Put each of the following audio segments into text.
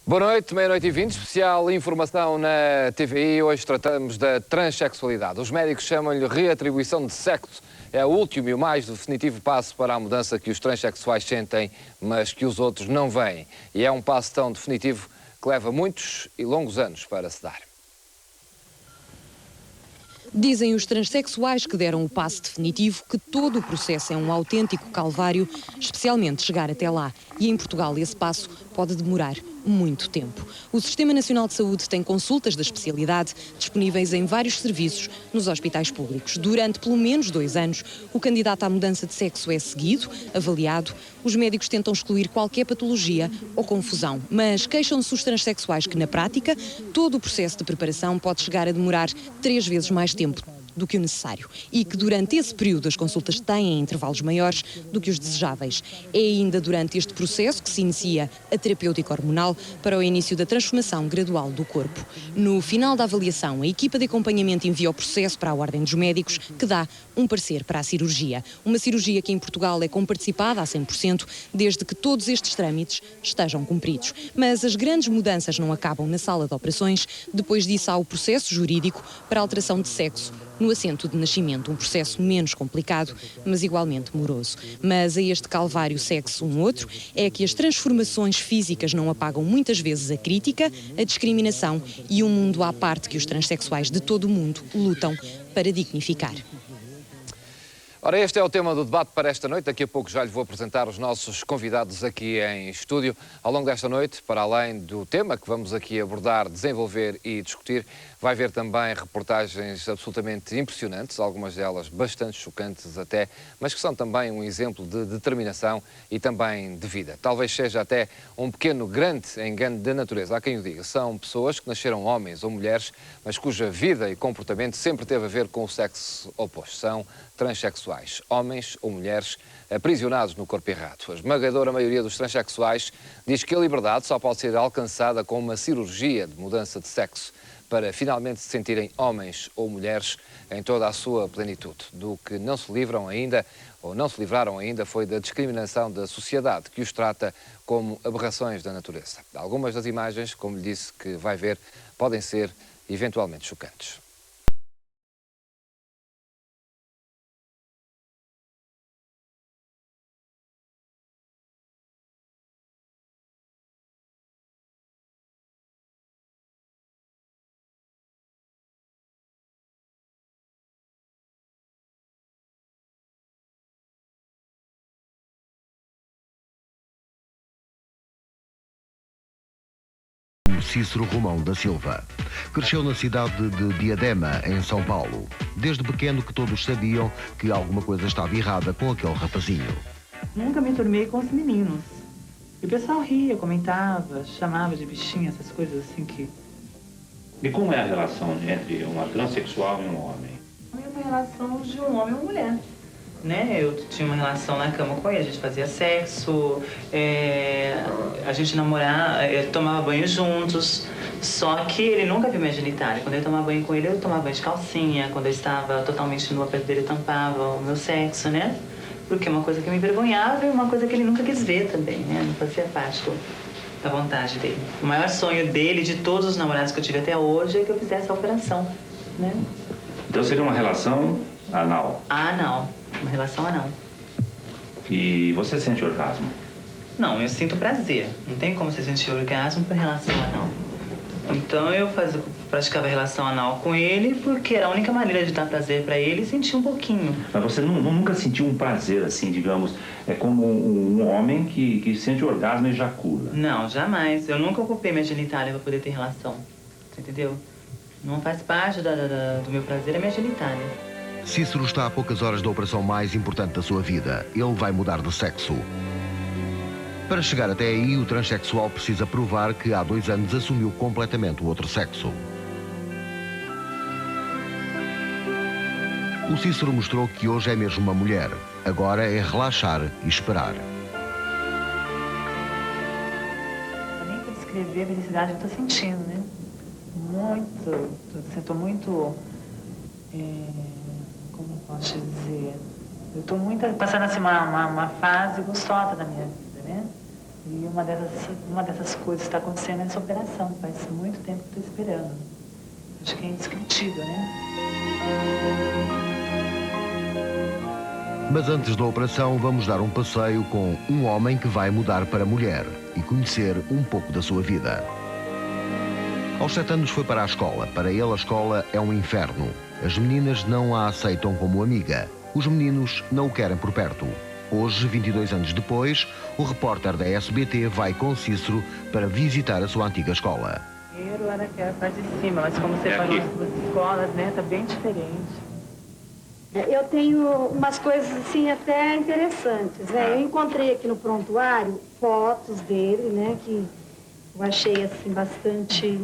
Boa noite, meia-noite e 20, especial informação na TVI. Hoje tratamos da transexualidade. Os médicos chamam-lhe reatribuição de sexo. É o último e o mais definitivo passo para a mudança que os transexuais sentem, mas que os outros não veem. E é um passo tão definitivo que leva muitos e longos anos para se dar. Dizem os transexuais que deram o passo definitivo que todo o processo é um autêntico calvário, especialmente chegar até lá. E em Portugal esse passo pode demorar muito tempo. O Sistema Nacional de Saúde tem consultas da especialidade disponíveis em vários serviços nos hospitais públicos. Durante pelo menos 2 anos, o candidato à mudança de sexo é seguido, avaliado. Os médicos tentam excluir qualquer patologia ou confusão, mas queixam-se os transexuais que, na prática, todo o processo de preparação pode chegar a demorar 3 vezes mais tempo do que o necessário e que durante esse período as consultas têm intervalos maiores do que os desejáveis. É ainda durante este processo que se inicia a terapêutica hormonal para o início da transformação gradual do corpo. No final da avaliação, a equipa de acompanhamento envia o processo para a Ordem dos Médicos, que dá um parecer para a cirurgia. Uma cirurgia que em Portugal é comparticipada a 100%, desde que todos estes trâmites estejam cumpridos. Mas as grandes mudanças não acabam na sala de operações. Depois disso há o processo jurídico para alteração de sexo no assento de nascimento, um processo menos complicado, mas igualmente moroso. Mas a este calvário segue-se um outro, é que as transformações físicas não apagam muitas vezes a crítica, a discriminação e um mundo à parte que os transexuais de todo o mundo lutam para dignificar. Ora, este é o tema do debate para esta noite. Daqui a pouco já lhe vou apresentar os nossos convidados aqui em estúdio. Ao longo desta noite, para além do tema que vamos aqui abordar, desenvolver e discutir, vai haver também reportagens absolutamente impressionantes, algumas delas bastante chocantes até, mas que são também um exemplo de determinação e também de vida. Talvez seja até um pequeno grande engano da natureza. Há quem o diga. São pessoas que nasceram homens ou mulheres, mas cuja vida e comportamento sempre teve a ver com o sexo oposto. São transexuais, homens ou mulheres aprisionados no corpo errado. A esmagadora maioria dos transexuais diz que a liberdade só pode ser alcançada com uma cirurgia de mudança de sexo para finalmente se sentirem homens ou mulheres em toda a sua plenitude. Do que não se livram ainda, ou não se livraram ainda, foi da discriminação da sociedade, que os trata como aberrações da natureza. Algumas das imagens, como lhe disse que vai ver, podem ser eventualmente chocantes. Cícero Romão da Silva. Cresceu na cidade de Diadema, em São Paulo. Desde pequeno que todos sabiam que alguma coisa estava errada com aquele rapazinho. Nunca me turmei com os meninos. E o pessoal ria, comentava, chamava de bichinha, essas coisas assim que... E como é a relação entre uma transexual e um homem? A mesma relação de um homem e uma mulher. Né? Eu tinha uma relação na cama com ele, a gente fazia sexo, a gente namorava, tomava banho juntos, só que ele nunca viu minha genitália. Quando eu tomava banho com ele, eu tomava banho de calcinha, quando eu estava totalmente nua perto dele, eu tampava o meu sexo, né? Porque é uma coisa que me envergonhava e uma coisa que ele nunca quis ver também, né? Não fazia parte da vontade dele. O maior sonho dele, de todos os namorados que eu tive até hoje, é que eu fizesse a operação, né? Então seria uma relação anal? Anal. Uma relação anal. E você sente orgasmo? Não, eu sinto prazer. Não tem como você sentir orgasmo por relação anal. Então eu praticava relação anal com ele porque era a única maneira de dar prazer pra ele e sentir um pouquinho. Mas você nunca sentiu um prazer assim, digamos, como um homem que sente orgasmo e ejacula? Não, jamais. Eu nunca ocupei minha genitália pra poder ter relação. Você entendeu? Não faz parte do meu prazer a minha genitália. Cícero está a poucas horas da operação mais importante da sua vida. Ele vai mudar de sexo. Para chegar até aí, o transexual precisa provar que há 2 anos assumiu completamente o outro sexo. O Cícero mostrou que hoje é mesmo uma mulher. Agora é relaxar e esperar. Nem para descrever a felicidade que eu estou sentindo, né? Muito. Estou muito... como eu posso te dizer? Eu estou muito passando assim uma fase gostosa da minha vida, né? E uma dessas coisas que está acontecendo é essa operação. Faz muito tempo que estou esperando. Acho que é indiscutível, né? Mas antes da operação, vamos dar um passeio com um homem que vai mudar para mulher e conhecer um pouco da sua vida. Aos 7 anos foi para a escola. Para ele, a escola é um inferno. As meninas não a aceitam como amiga. Os meninos não o querem por perto. Hoje, 22 anos depois, o repórter da SBT vai com Cícero para visitar a sua antiga escola. Primeiro era aquela parte de cima, mas como você falou as duas escolas, né, tá bem diferente. Eu tenho umas coisas assim até interessantes, né? Eu encontrei aqui no prontuário fotos dele, né, que eu achei assim bastante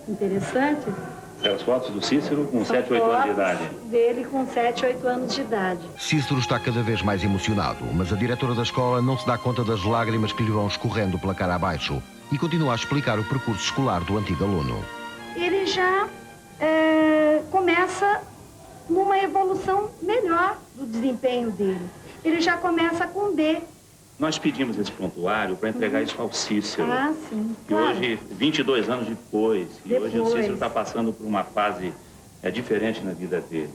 interessantes. As fotos do Cícero com 7, 8 anos de idade. Dele com 7, 8 anos de idade. Cícero está cada vez mais emocionado, mas a diretora da escola não se dá conta das lágrimas que lhe vão escorrendo pela cara abaixo e continua a explicar o percurso escolar do antigo aluno. Ele já começa numa evolução melhor do desempenho dele. Ele já começa com D. Nós pedimos esse prontuário para entregar isso ao Cícero. Ah, sim, E claro. hoje, 22 anos depois, e hoje o Cícero está passando por uma fase diferente na vida dele.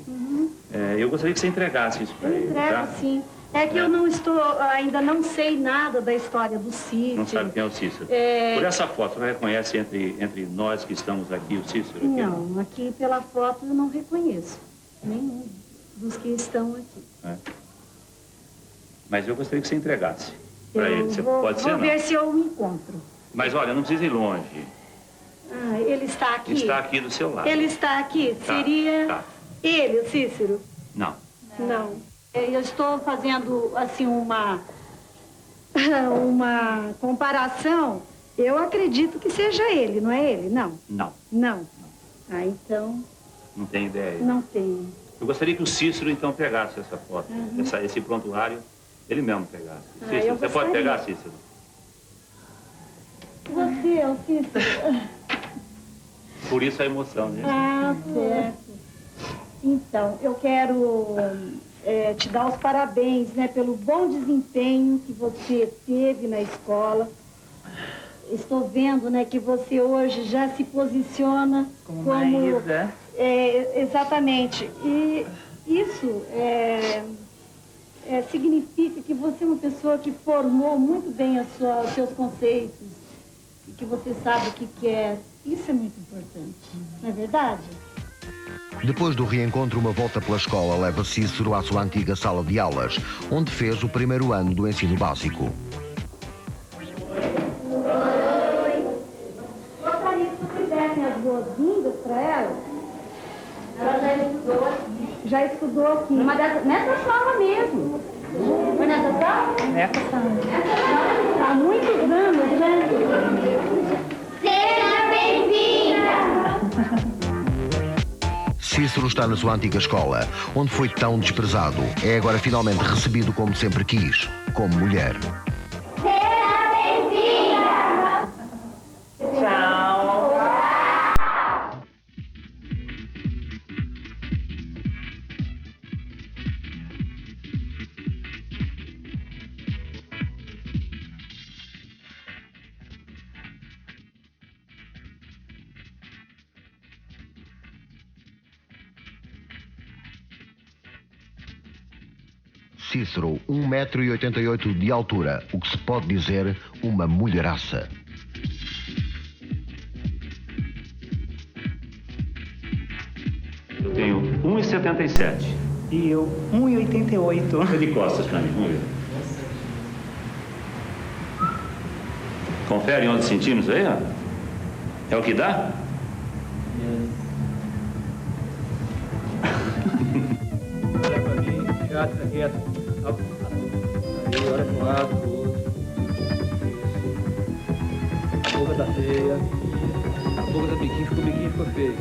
Eu gostaria que você entregasse isso para ele, Entrego, tá? sim. É que eu não estou, ainda não sei nada da história do sítio. Não sabe quem é o Cícero. Por essa foto, você reconhece entre nós que estamos aqui o Cícero? Aqui? Não, aqui pela foto eu não reconheço nenhum dos que estão aqui. Mas eu gostaria que você entregasse para ele. Você Vou pode ser, não. ver se eu o encontro. Mas olha, não precisa ir longe. Ah, ele está aqui? Está aqui do seu lado. Ele está aqui? Tá, Seria tá. ele, o Cícero? Não. Não. Eu estou fazendo, assim, uma comparação. Eu acredito que seja ele, não é ele? Não. Não. Não. Ah, então, Não tem ideia. não tenho. Eu gostaria que o Cícero, então, pegasse essa foto, esse prontuário, ele mesmo pegasse. Cícero, eu você pode gostaria. pegar, Cícero? Você, o Cícero? Por isso a emoção, né? Ah, certo. Então, eu quero te dar os parabéns, né, pelo bom desempenho que você teve na escola. Estou vendo, né, que você hoje já se posiciona Como uma Ida. Exatamente. E isso significa que você é uma pessoa que formou muito bem os seus conceitos e que você sabe o que quer. Isso é muito importante, não é verdade? Depois do reencontro, uma volta pela escola leva Cícero à sua antiga sala de aulas, onde fez o primeiro ano do ensino básico. Gostaria que você desse as boas-vindas para ela. Ela já estudou aqui. Já estudou aqui. Nessa sala mesmo. Foi nessa sala? Nessa sala. Há muitos anos, né? Seja bem-vinda! Cícero está na sua antiga escola, onde foi tão desprezado. É agora finalmente recebido como sempre quis, como mulher. Seja bem-vinda! Tchau. Cícero, 1,88 m de altura, o que se pode dizer uma mulheraça. Eu tenho 1,77. E eu, 1,88. Fica de costas pra mim, vamos ver. Confere 11 centímetros aí, ó. É o que dá? Olha pra mim, chato, fica quieto. Aí, olha pro lado, pro outro. Isso. A boca tá feia. A boca tá biquinho, ficou biquinho, ficou feio.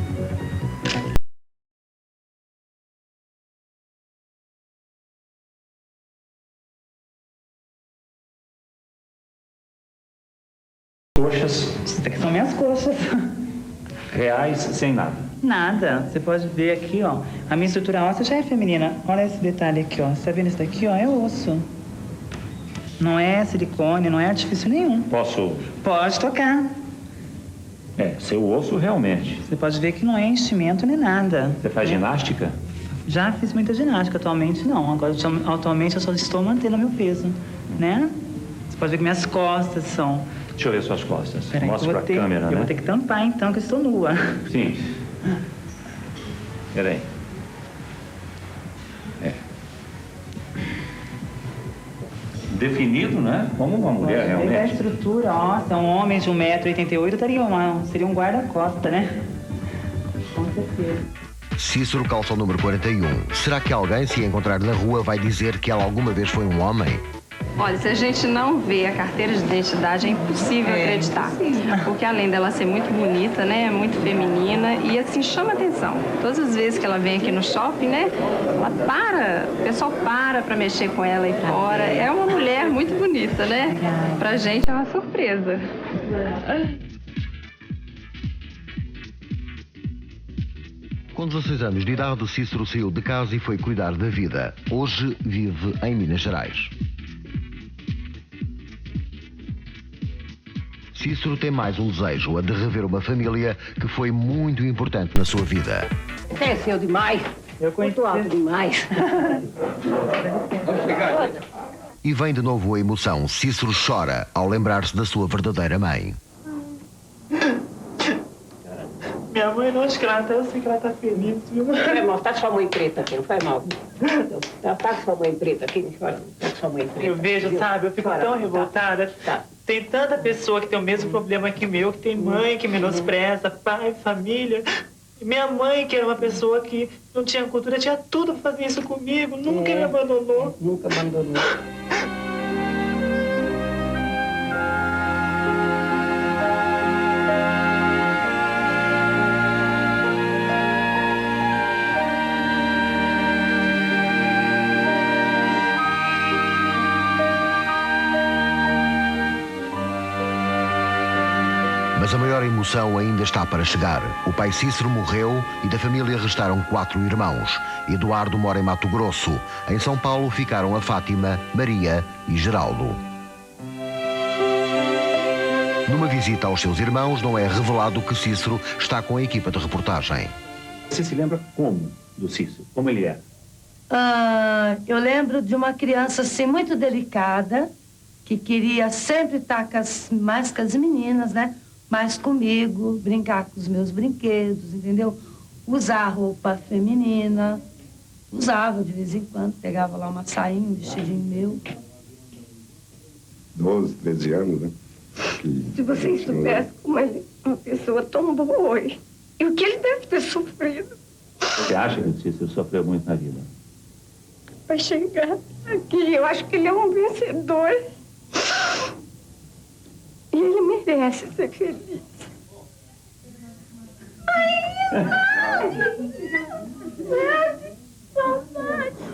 Coxas Isso daqui são minhas coxas. reais, sem nada. Nada. Você pode ver aqui, ó. A minha estrutura óssea já é feminina. Olha esse detalhe aqui, ó. Você tá vendo isso daqui, ó? É osso. Não é silicone, não é artifício nenhum. Posso? Pode tocar. Seu osso realmente. Você pode ver que não é enchimento nem nada. Você faz ginástica? Já fiz muita ginástica, atualmente não. Agora, atualmente, eu só estou mantendo meu peso, né? Você pode ver que minhas costas são... Deixa eu ver suas costas. Peraí, Mostra pra câmera, eu né? vou ter que tampar, então, que eu estou nua. Sim. Peraí. Definido, né? Como uma mulher, A realmente. estrutura, nossa, um homem de 1,88 m seria um guarda-costa, né? Com certeza. Cícero calça o número 41. Será que alguém, se a encontrar na rua, vai dizer que ela alguma vez foi um homem? Olha, se a gente não vê a carteira de identidade, é impossível acreditar. Porque além dela ser muito bonita, né, muito feminina e assim chama atenção. Todas as vezes que ela vem aqui no shopping, né, o pessoal para mexer com ela aí fora. É uma mulher muito bonita, né? Pra gente é uma surpresa. Com 16 anos de idade, Cícero saiu de casa e foi cuidar da vida. Hoje vive em Minas Gerais. Cícero tem mais um desejo, a de rever uma família que foi muito importante na sua vida. Cresceu demais. Eu conheço. Muito alto demais. E vem de novo a emoção. Cícero chora ao lembrar-se da sua verdadeira mãe. Minha mãe, não, acho que ela tá, eu sei que ela tá feliz, viu? Foi mal, tá com sua mãe preta aqui, não foi mal. Tá com sua mãe preta aqui, não chora. Tá com sua mãe preta. Eu vejo, viu? sabe, eu fico Chora, tão tá. revoltada. Tá. Tem tanta pessoa que tem o mesmo problema que meu, que tem mãe que menospreza, pai, família. E minha mãe, que era uma pessoa que não tinha cultura, tinha tudo pra fazer isso comigo, nunca me abandonou. Nunca abandonou. Mas a maior emoção ainda está para chegar. O pai Cícero morreu e da família restaram 4 irmãos. Eduardo mora em Mato Grosso. Em São Paulo ficaram a Fátima, Maria e Geraldo. Numa visita aos seus irmãos, não é revelado que Cícero está com a equipa de reportagem. Você se lembra como do Cícero? Como ele é? Eu lembro de uma criança assim muito delicada, que queria sempre estar mais com as meninas, né? Mais comigo, brincar com os meus brinquedos, entendeu? Usar roupa feminina. Usava de vez em quando, pegava lá uma sainha, um vestidinho meu. 12, 13 anos, né? Se vocês soubessem como ele é uma pessoa tão boa hoje, e o que ele deve ter sofrido Você acha que o Cícero sofreu muito na vida? para chegar aqui, eu acho que ele é um vencedor. E ele merece ser feliz. Saudade.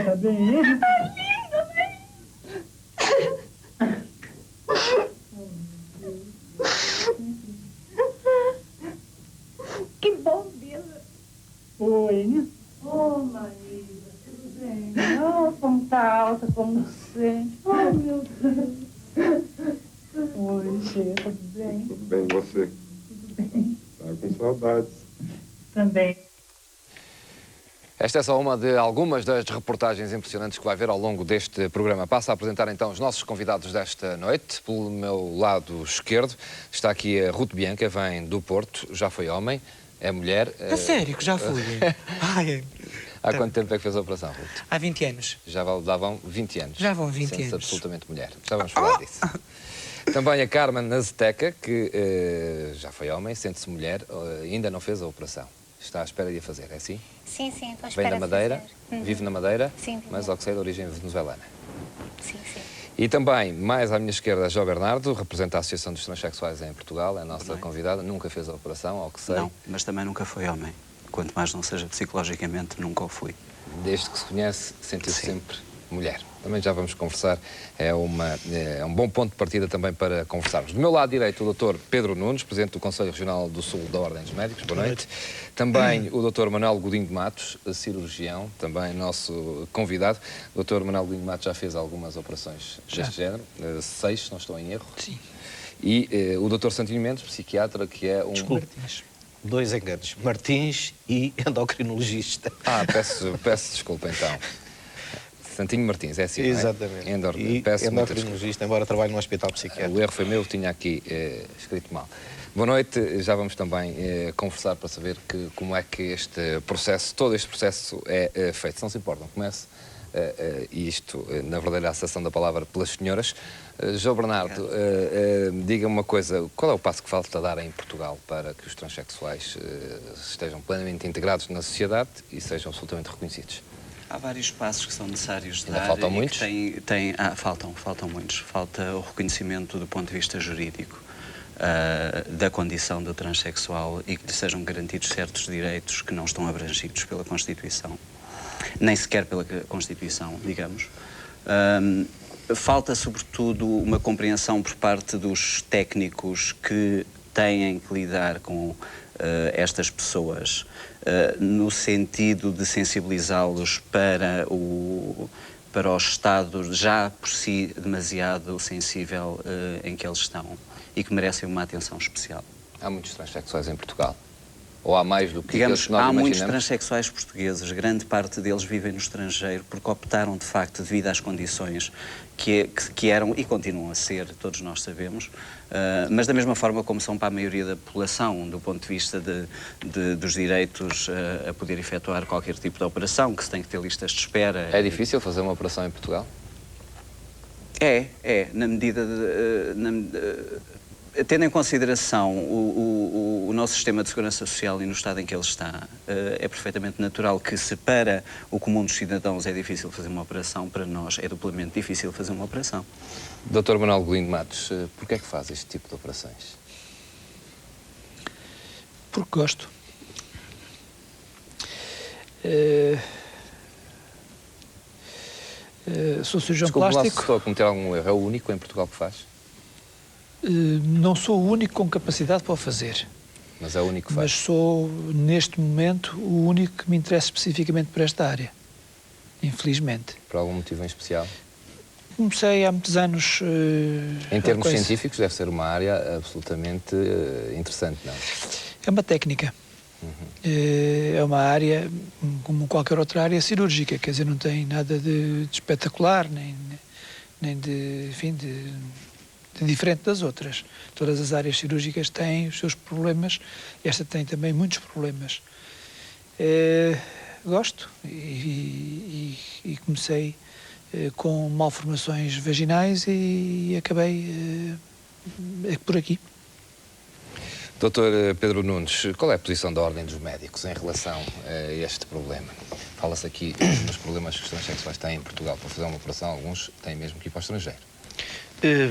Tá bem? Que bom vê-la. Oi. Maria, tudo bem? Como tá alta, como sempre. Meu Deus. Oi, Gê, tudo bem? Tudo bem, você? Tudo bem. Tá com saudades. Também. Esta é só uma de algumas das reportagens impressionantes que vai ver ao longo deste programa. Passo a apresentar então os nossos convidados desta noite. Pelo meu lado esquerdo está aqui a Ruth Bianca, vem do Porto, já foi homem, é mulher. A sério que já fui? Ai, Há quanto tempo é que fez a operação, Ruth? há 20 anos. Já davam 20 anos. Já vão 20 Sente-se anos. absolutamente mulher. Já vamos falar disso. Também a Carmen Nazeteca, que já foi homem, sente-se mulher, ainda não fez a operação. Está à espera de a fazer, é assim? Sim, sim, estou à Vem espera da de Madeira, fazer. vive na Madeira, Sim, mas ao que sei de origem venezuelana. Sim, sim. E também, mais à minha esquerda, Jó Bernardo, representa a Associação dos Transsexuais em Portugal, é a nossa convidada, nunca fez a operação, ao que sei. Não, mas também nunca foi homem. Quanto mais não seja psicologicamente, nunca o fui. Desde que se conhece, sentiu-se Sim. sempre mulher. Também já vamos conversar, é um bom ponto de partida também para conversarmos. Do meu lado direito, o Dr. Pedro Nunes, Presidente do Conselho Regional do Sul da Ordem dos Médicos. Boa noite. Também o Dr. Manuel Godinho de Matos, cirurgião, também nosso convidado. O Dr. Manuel Godinho de Matos já fez algumas operações deste género, 6, se não estou em erro. Sim. E o Dr. Santinho Mendes, psiquiatra, que é um... Desculpe. 2 enganos, Martins e endocrinologista. Peço desculpa então. Santinho Martins, é assim, exatamente. Não é? E endocrinologista, embora trabalhe no hospital psiquiátrico. O erro foi meu, tinha aqui escrito mal. Boa noite, já vamos também conversar para saber como é que este processo, todo este processo é feito. Se não se importam, comece, e isto, na verdadeira acessão da palavra, pelas senhoras. João Bernardo, diga-me uma coisa, qual é o passo que falta dar em Portugal para que os transexuais estejam plenamente integrados na sociedade e sejam absolutamente reconhecidos? Há vários passos que são necessários de dar. Faltam muitos? Faltam muitos. Falta o reconhecimento do ponto de vista jurídico da condição do transexual e que lhe sejam garantidos certos direitos que não estão abrangidos pela Constituição. Nem sequer pela Constituição, digamos. Falta, sobretudo, uma compreensão por parte dos técnicos que têm que lidar com estas pessoas, no sentido de sensibilizá-los para o estado já por si demasiado sensível em que eles estão e que merecem uma atenção especial. Há muitos transexuais em Portugal? Ou há mais do que digamos, que nós há imaginamos? muitos transexuais portugueses, grande parte deles vivem no estrangeiro porque optaram, de facto, devido às condições que eram e continuam a ser, todos nós sabemos, mas da mesma forma como são para a maioria da população, do ponto de vista dos direitos a poder efetuar qualquer tipo de operação, que se tem que ter listas de espera. É difícil fazer uma operação em Portugal? Na medida tendo em consideração o nosso sistema de segurança social e no estado em que ele está, é perfeitamente natural que, se para o comum dos cidadãos é difícil fazer uma operação, para nós é duplamente difícil fazer uma operação. Dr. Manuel Godinho de Matos, porquê é que faz este tipo de operações? Porque gosto. Sou cirurgião plástico. Desculpe, estou a cometer algum erro. É o único em Portugal que faz? Não sou o único com capacidade para o fazer. Mas é o único que faz? Mas sou, neste momento, o único que me interessa especificamente por esta área. Infelizmente. Por algum motivo em especial? Comecei há muitos anos... em termos científicos, deve ser uma área absolutamente interessante, não? É uma técnica. É uma área, como qualquer outra área cirúrgica, quer dizer, não tem nada de espetacular, nem de, enfim, de diferente das outras. Todas as áreas cirúrgicas têm os seus problemas, esta tem também muitos problemas. Gosto e comecei com malformações vaginais e acabei por aqui. Dr. Pedro Nunes, qual é a posição da Ordem dos Médicos em relação a este problema? Fala-se aqui dos problemas que os transexuais têm em Portugal para fazer uma operação, alguns têm mesmo que ir para o estrangeiro.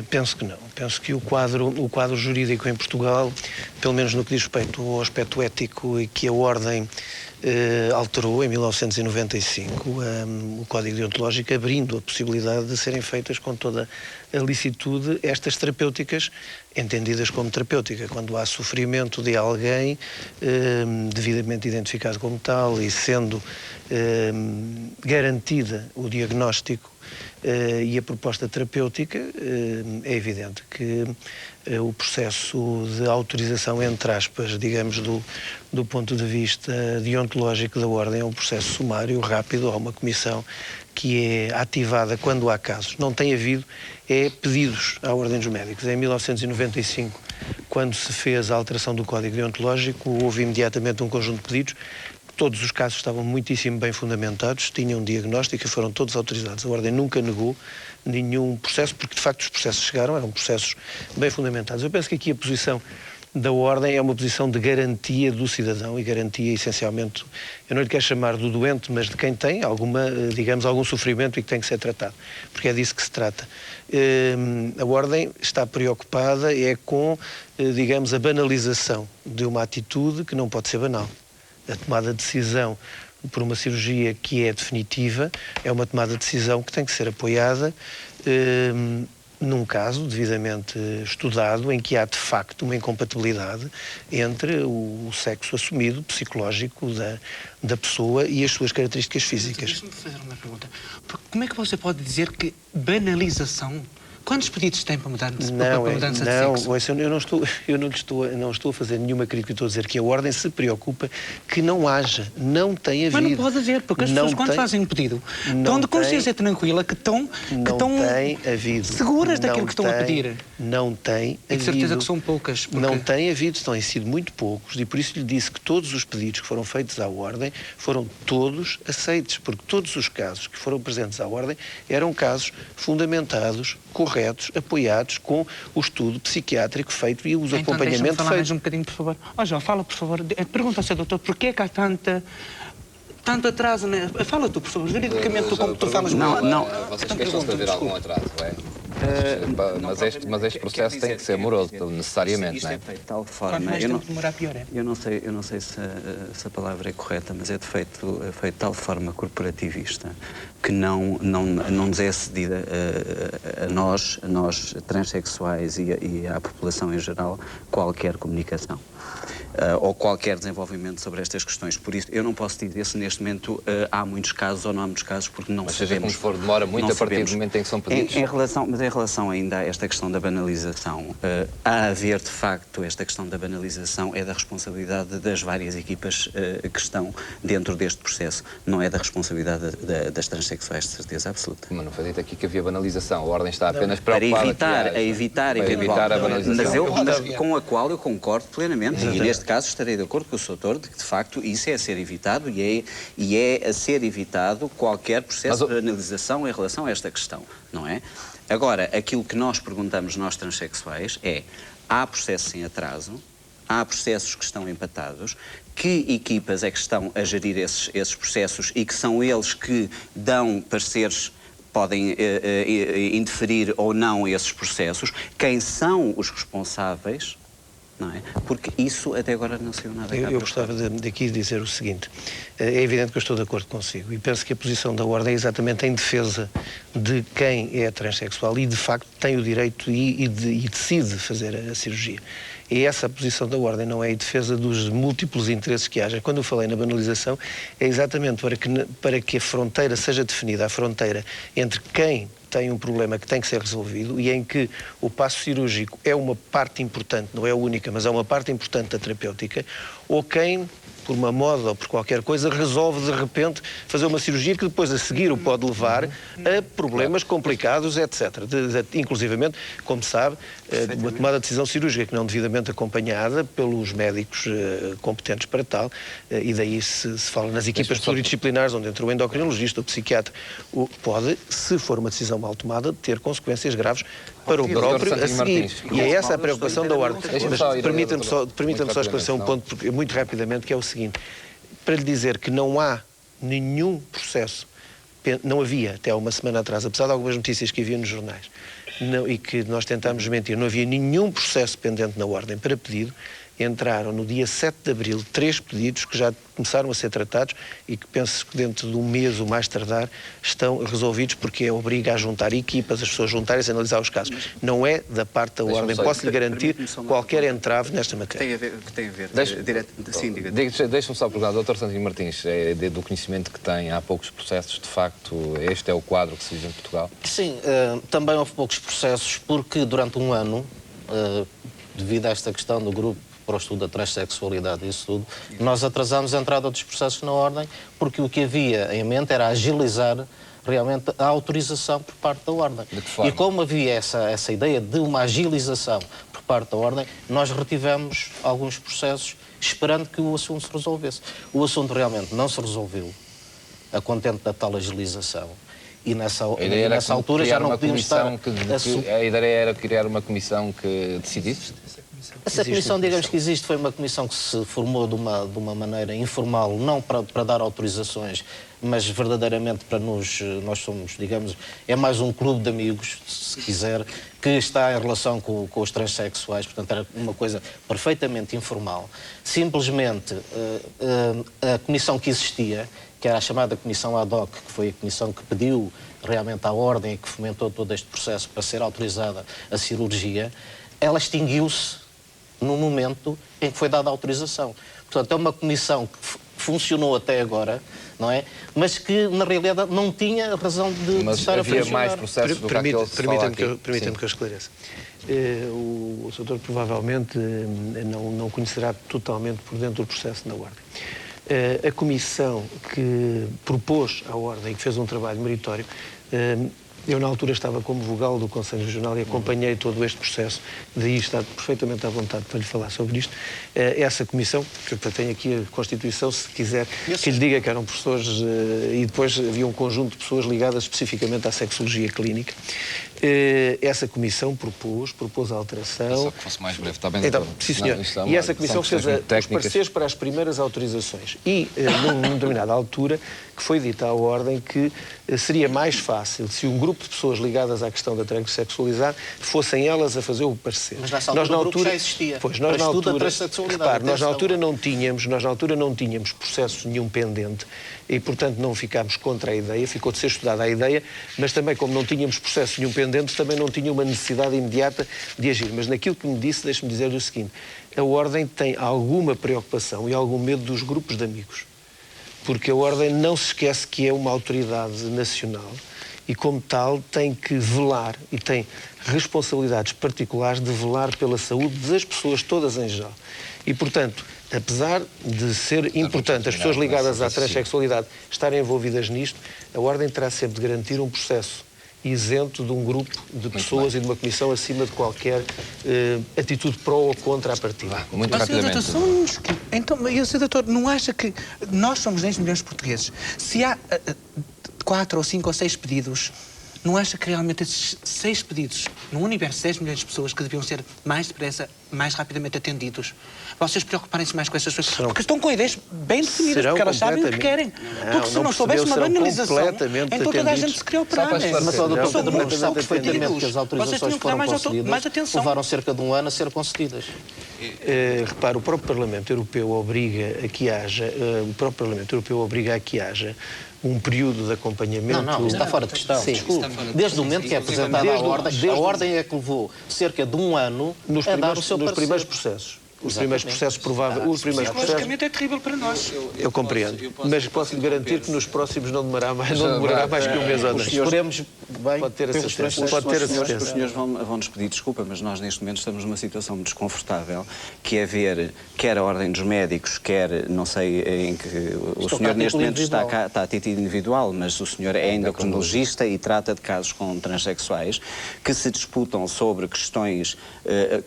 Penso que não. Penso que o quadro jurídico em Portugal, pelo menos no que diz respeito ao aspecto ético e que a Ordem alterou em 1995 o Código Deontológico, abrindo a possibilidade de serem feitas com toda a licitude estas terapêuticas, entendidas como terapêutica, quando há sofrimento de alguém devidamente identificado como tal e sendo garantida o diagnóstico e a proposta terapêutica, é evidente que o processo de autorização, entre aspas, digamos, do ponto de vista deontológico da Ordem, é um processo sumário, rápido. Há uma comissão que é ativada quando há casos. Não tem havido pedidos à Ordem dos Médicos. Em 1995, quando se fez a alteração do Código Deontológico, houve imediatamente um conjunto de pedidos. Todos os casos estavam muitíssimo bem fundamentados, tinham um diagnóstico e foram todos autorizados. A Ordem nunca negou nenhum processo, porque de facto os processos chegaram, eram processos bem fundamentados. Eu penso que aqui a posição da Ordem é uma posição de garantia do cidadão e garantia essencialmente, eu não lhe quero chamar do doente, mas de quem tem algum sofrimento e que tem que ser tratado, porque é disso que se trata. A Ordem está preocupada com, digamos, a banalização de uma atitude que não pode ser banal. A tomada de decisão por uma cirurgia que é definitiva, é uma tomada de decisão que tem que ser apoiada num caso devidamente estudado, em que há de facto uma incompatibilidade entre o sexo assumido, psicológico da pessoa e as suas características físicas. Deixa-me fazer uma pergunta. Como é que você pode dizer que banalização... Quantos pedidos tem para mudança de sexo? Eu não estou a fazer nenhuma crítica, estou a dizer que a Ordem se preocupa que não haja, não tem havido. Mas não pode haver, porque as pessoas quando fazem um pedido estão de consciência tranquila que estão seguras daquilo que estão a pedir. Não tem havido. E de certeza que são poucas. Não tem havido, têm sido muito poucos, e por isso lhe disse que todos os pedidos que foram feitos à Ordem foram todos aceitos, porque todos os casos que foram presentes à Ordem eram casos fundamentados, corretos, apoiados com o estudo psiquiátrico feito e os acompanhamentos feitos. Falar mais um bocadinho, por favor. João, fala, por favor. Pergunta ao seu doutor, porquê é que há tanto atraso? Fala tu, por favor, juridicamente, como tu falas. Não. Vocês queixam-se de haver algum atraso, é? Mas este processo tem que ser moroso, necessariamente, não é? Isto é feito de tal forma... Quanto mais tempo demorar, pior é. Eu não sei se a palavra é correta, mas é feito de tal forma corporativista que não nos é cedida a nós transexuais e à população em geral, qualquer comunicação. Ou qualquer desenvolvimento sobre estas questões. Por isso, eu não posso dizer se neste momento há muitos casos ou não há muitos casos, porque não sabemos. Mas seja como for, demora muito a partir do momento em que são pedidos. Mas em relação ainda a esta questão da banalização, a haver de facto esta questão da banalização é da responsabilidade das várias equipas que estão dentro deste processo. Não é da responsabilidade das transexuais, de certeza absoluta. Mas não foi dito aqui que havia banalização. A Ordem está apenas preocupada para evitar a banalização. Mas com a qual eu concordo plenamente. E neste caso estarei de acordo com o Sr. Doutor de que, de facto, isso é a ser evitado e é a ser evitado qualquer processo de banalização em relação a esta questão, não é? Agora, aquilo que nós perguntamos, nós transexuais, é: há processos em atraso, há processos que estão empatados, que equipas é que estão a gerir esses processos e que são eles que dão pareceres, podem interferir ou não esses processos, quem são os responsáveis, não é? Porque isso até agora não saiu nada. Eu gostava daqui dizer o seguinte: é evidente que eu estou de acordo consigo e penso que a posição da Ordem é exatamente em defesa de quem é transexual e de facto tem o direito e decide fazer a cirurgia. E essa posição da Ordem não é em defesa dos múltiplos interesses que haja. Quando eu falei na banalização, é exatamente para que a fronteira seja definida, a fronteira entre quem tem um problema que tem que ser resolvido e em que o passo cirúrgico é uma parte importante, não é a única, mas é uma parte importante da terapêutica, ou quem, por uma moda ou por qualquer coisa, resolve de repente fazer uma cirurgia que depois a seguir o pode levar a problemas complicados, etc. Inclusivamente, como sabe, uma tomada de decisão cirúrgica que não devidamente acompanhada pelos médicos competentes para tal, e daí se fala nas equipas pluridisciplinares, onde entra o endocrinologista, o psiquiatra, pode, se for uma decisão mal tomada, ter consequências graves para o próprio a seguir. E é essa a preocupação da Ordem. Mas permita-me só esclarecer um ponto, porque, muito rapidamente, que é o seguinte: para lhe dizer que não há nenhum processo, não havia até há uma semana atrás, apesar de algumas notícias que havia nos jornais, e que nós tentámos mentir, não havia nenhum processo pendente na Ordem para pedido. Entraram no dia 7 de abril 3 pedidos que já começaram a ser tratados e que penso que dentro de um mês ou mais tardar estão resolvidos, porque obriga a juntar equipas, as pessoas juntarem-se a analisar os casos. Não é da parte da Ordem, posso-lhe garantir qualquer entrave nesta matéria. Que tem a ver Sim, deixa-me só perguntar, Dr. Santino Martins, do conhecimento que tem, há poucos processos, de facto, este é o quadro que se vive em Portugal? Sim, também houve poucos processos, porque durante um ano, devido a esta questão do grupo para o estudo da transexualidade e isso tudo, nós atrasámos a entrada dos processos na Ordem, porque o que havia em mente era agilizar realmente a autorização por parte da Ordem. E como havia essa ideia de uma agilização por parte da Ordem, nós retivemos alguns processos esperando que o assunto se resolvesse. O assunto realmente não se resolveu a contente da tal agilização. E nessa altura já não podíamos estar... A ideia era criar uma comissão que decidisse? Essa comissão, digamos que existe, foi uma comissão que se formou de uma maneira informal, não para dar autorizações, mas verdadeiramente para nós somos, digamos, é mais um clube de amigos, se quiser, que está em relação com os transexuais, portanto era uma coisa perfeitamente informal. Simplesmente a comissão que existia que era a chamada Comissão Ad Hoc, que foi a comissão que pediu realmente à Ordem e que fomentou todo este processo para ser autorizada a cirurgia, ela extinguiu-se no momento em que foi dada a autorização. Portanto, é uma comissão que funcionou até agora, não é? Mas que, na realidade, não tinha razão de estar a funcionar. Havia mais processos do que aquele que se fala aqui. Permita-me que eu esclareça. O Sr. provavelmente não conhecerá totalmente por dentro do processo na Ordem. A comissão que propôs à Ordem e que fez um trabalho meritório, eu na altura estava como vogal do Conselho Regional e acompanhei todo este processo, daí estar perfeitamente à vontade para lhe falar sobre isto. Essa comissão, que eu tenho aqui a Constituição, se quiser, que lhe diga que eram professores e depois havia um conjunto de pessoas ligadas especificamente à sexologia clínica. Essa comissão propôs a alteração. Só que fosse mais breve, está bem? Então, sim, senhor. E essa comissão fez os pareceres para as primeiras autorizações. E, numa determinada altura, que foi dita à Ordem que seria mais fácil se um grupo de pessoas ligadas à questão da transexualidade fossem elas a fazer o parecer. Mas nessa altura, o grupo já existia. Pois, nós na altura, repare, nós na altura não tínhamos processo nenhum pendente e, portanto, não ficámos contra a ideia, ficou de ser estudada a ideia, mas também, como não tínhamos processo nenhum pendente, também não tinha uma necessidade imediata de agir. Mas naquilo que me disse, deixe-me dizer o seguinte: a Ordem tem alguma preocupação e algum medo dos grupos de amigos, porque a Ordem não se esquece que é uma autoridade nacional e, como tal, tem que velar e tem responsabilidades particulares de velar pela saúde das pessoas todas em geral. E, portanto, apesar de ser importante as pessoas ligadas à transexualidade estarem envolvidas nisto, a Ordem terá sempre de garantir um processo isento de um grupo de pessoas e de uma comissão acima de qualquer atitude pró ou contra a partida. Muito rapidamente. Então, Sr. Doutor, não acha que nós somos 10 milhões de portugueses? Se há 4 ou 5 ou 6 pedidos, não acha que realmente esses 6 pedidos, num universo de 10 milhões de pessoas que deviam ser mais depressa, mais rapidamente atendidos, vocês preocuparem-se mais com essas pessoas? Porque estão com ideias bem definidas, porque elas sabem o que querem. Porque se não soubesse uma banalização, então toda a gente se queria operar. Mas o Dr. Pedro Nunes sabe perfeitamente que as autorizações foram concedidas, levaram cerca de um ano a ser concedidas. Repare, o próprio Parlamento Europeu obriga a que haja um período de acompanhamento... Não, isso está fora de questão. Sim. Desculpe. Desde o momento que é apresentada a Ordem é que levou cerca de um ano a dar o seu parecer. Nos primeiros processos. Os primeiros processos prováveis... Psicologicamente é terrível para nós. Eu compreendo. Mas posso lhe garantir que nos próximos não demorará mais que um mês ou dois. Esperemos bem. Pode ter a certeza. Os senhores vão-nos pedir desculpa, mas nós neste momento estamos numa situação desconfortável, que é ver quer a Ordem dos Médicos, quer, não sei em que... O senhor neste momento está a título individual, mas o senhor é endocrinologista e trata de casos com transexuais que se disputam sobre questões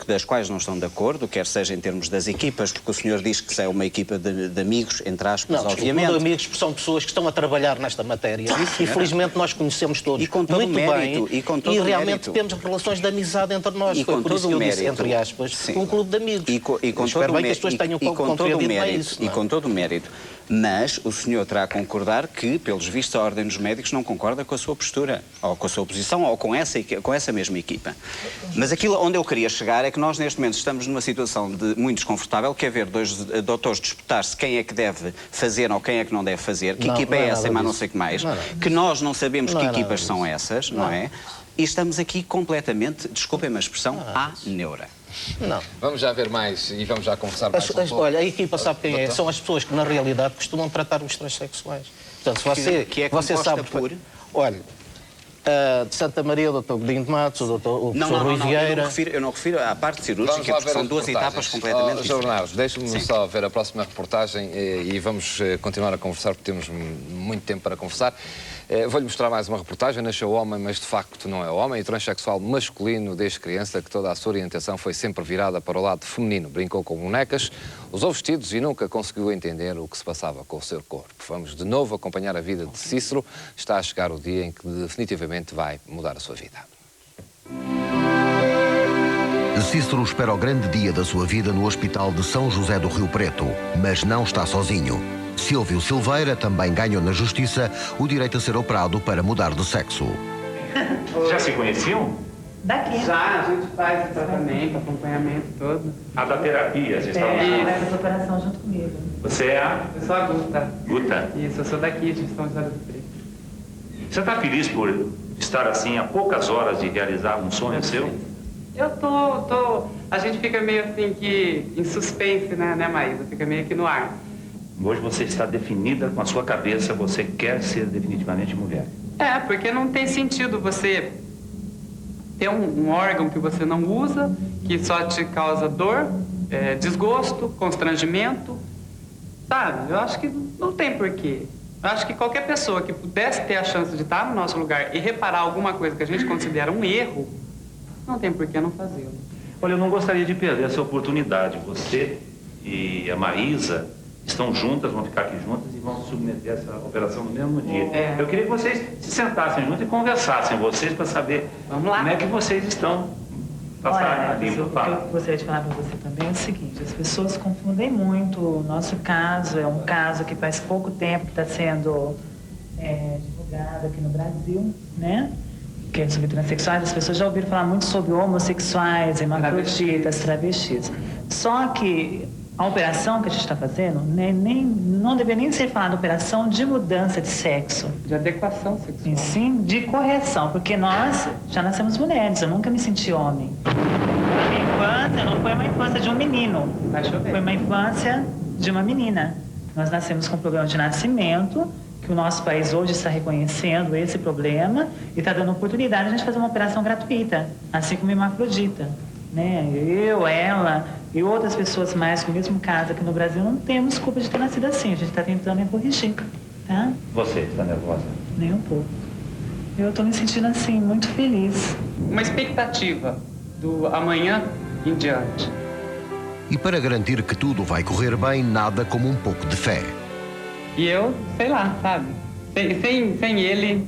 das quais não estão de acordo, quer seja em termos das equipas, porque o senhor diz que é uma equipa de amigos, entre aspas, obviamente. Não, amigos são pessoas que estão a trabalhar nesta matéria e felizmente nós conhecemos todos muito bem e realmente temos relações de amizade entre nós. Foi por isso que eu disse, entre aspas, um clube de amigos. Espero bem que as pessoas tenham compreendido bem isso. E com todo o mérito. Mas o senhor terá a concordar que, pelos vistos, a Ordem dos Médicos não concorda com a sua postura, ou com a sua posição, ou com essa mesma equipa. Mas aquilo onde eu queria chegar é que nós, neste momento, estamos numa situação muito desconfortável, que é ver dois doutores disputar-se quem é que deve fazer ou quem é que não deve fazer, que equipa é essa e mais não sei o que mais, que nós não sabemos que equipas são essas, não é? E estamos aqui completamente, desculpem-me a expressão, à neura. Não. Vamos já ver mais e vamos já conversar mais um pouco. Olha, a equipa sabe quem é. São as pessoas que, na realidade, costumam tratar os transexuais. Portanto, se você sabe... Olha, de Santa Maria, o Dr. Godinho de Matos, o professor Rui Vieira... Eu não refiro à parte cirúrgica, porque são duas etapas completamente diferentes. Bernardo, deixe-me só ver a próxima reportagem e vamos continuar a conversar, porque temos muito tempo para conversar. Vou-lhe mostrar mais uma reportagem. Nasceu homem, mas de facto não é homem. E transexual masculino desde criança, que toda a sua orientação foi sempre virada para o lado feminino. Brincou com bonecas, usou vestidos e nunca conseguiu entender o que se passava com o seu corpo. Vamos de novo acompanhar a vida de Cícero. Está a chegar o dia em que definitivamente vai mudar a sua vida. Cícero espera o grande dia da sua vida no Hospital de São José do Rio Preto, mas não está sozinho. Silvio Silveira também ganhou na Justiça o direito a ser operado para mudar de sexo. Já se conheciam? Daqui. Já, a gente faz o tratamento, acompanhamento todo. A da terapia, vocês estavam faz essa operação junto comigo. Você é a? Eu sou a Guta. Guta? Isso, eu sou daqui, de São José do Preto. Você está feliz por estar assim a poucas horas de realizar um sonho seu? Eu tô... A gente fica meio assim que em suspense, né, Maísa? Fica meio que no ar. Hoje você está definida com a sua cabeça, você quer ser definitivamente mulher. É, porque não tem sentido você ter um órgão que você não usa, que só te causa dor, desgosto, constrangimento, sabe? Eu acho que não tem porquê. Eu acho que qualquer pessoa que pudesse ter a chance de estar no nosso lugar e reparar alguma coisa que a gente considera um erro, não tem porquê não fazê-lo. Olha, eu não gostaria de perder essa oportunidade. Você e a Maísa estão juntas, vão ficar aqui juntas e vão submeter essa operação no mesmo dia. Eu queria que vocês se sentassem juntos e conversassem vocês para saber como é que vocês estão Olha, ali. o que eu gostaria de falar para você também é o seguinte, as pessoas confundem muito. O nosso caso é um caso que faz pouco tempo que está sendo divulgado aqui no Brasil, né? Que é sobre transexuais. As pessoas já ouviram falar muito sobre homossexuais, hermafroditas, travestis. Só que a operação que a gente está fazendo não deveria nem ser falada operação de mudança de sexo. De adequação sexual. E sim, de correção, porque nós já nascemos mulheres, eu nunca me senti homem. A minha infância não foi uma infância de um menino, foi uma infância de uma menina. Nós nascemos com problema de nascimento, que o nosso país hoje está reconhecendo esse problema e está dando oportunidade de a gente fazer uma operação gratuita, assim como hermafrodita. Né? Eu, ela e outras pessoas mais com o mesmo caso aqui no Brasil não temos culpa de ter nascido assim. A gente está tentando corrigir, tá? Você está nervosa? Nem um pouco. Eu estou me sentindo assim, muito feliz. Uma expectativa do amanhã em diante. E para garantir que tudo vai correr bem, nada como um pouco de fé. E eu, sei lá, sabe? Sem ele,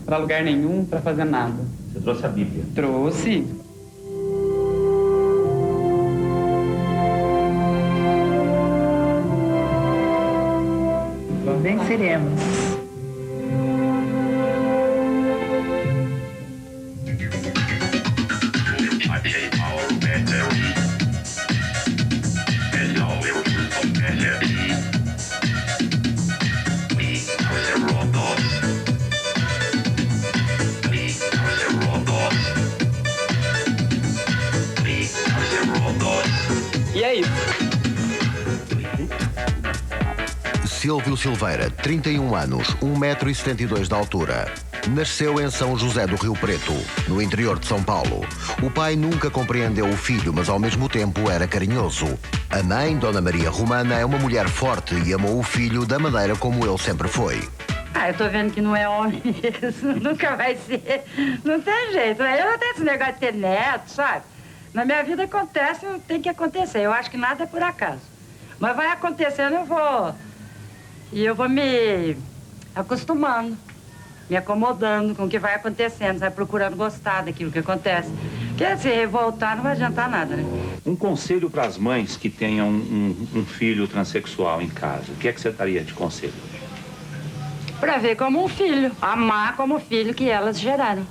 para lugar nenhum, para fazer nada. Você trouxe a Bíblia? Trouxe. Venceremos. E é isso. Silvio Silveira, 31 anos, 1,72 m de altura. Nasceu em São José do Rio Preto, no interior de São Paulo. O pai nunca compreendeu o filho, mas ao mesmo tempo era carinhoso. A mãe, Dona Maria Romana, é uma mulher forte e amou o filho da maneira como ele sempre foi. Eu tô vendo que não é homem mesmo, nunca vai ser. Não tem jeito. Eu não tenho esse negócio de ter neto, sabe? Na minha vida acontece, tem que acontecer. Eu acho que nada é por acaso. Mas vai acontecendo, eu vou me acostumando, me acomodando com o que vai acontecendo, vai procurando gostar daquilo que acontece. Porque se revoltar não vai adiantar nada, né? Um conselho para as mães que tenham um filho transexual em casa, o que é que você daria de conselho? Para ver como um filho, amar como filho que elas geraram.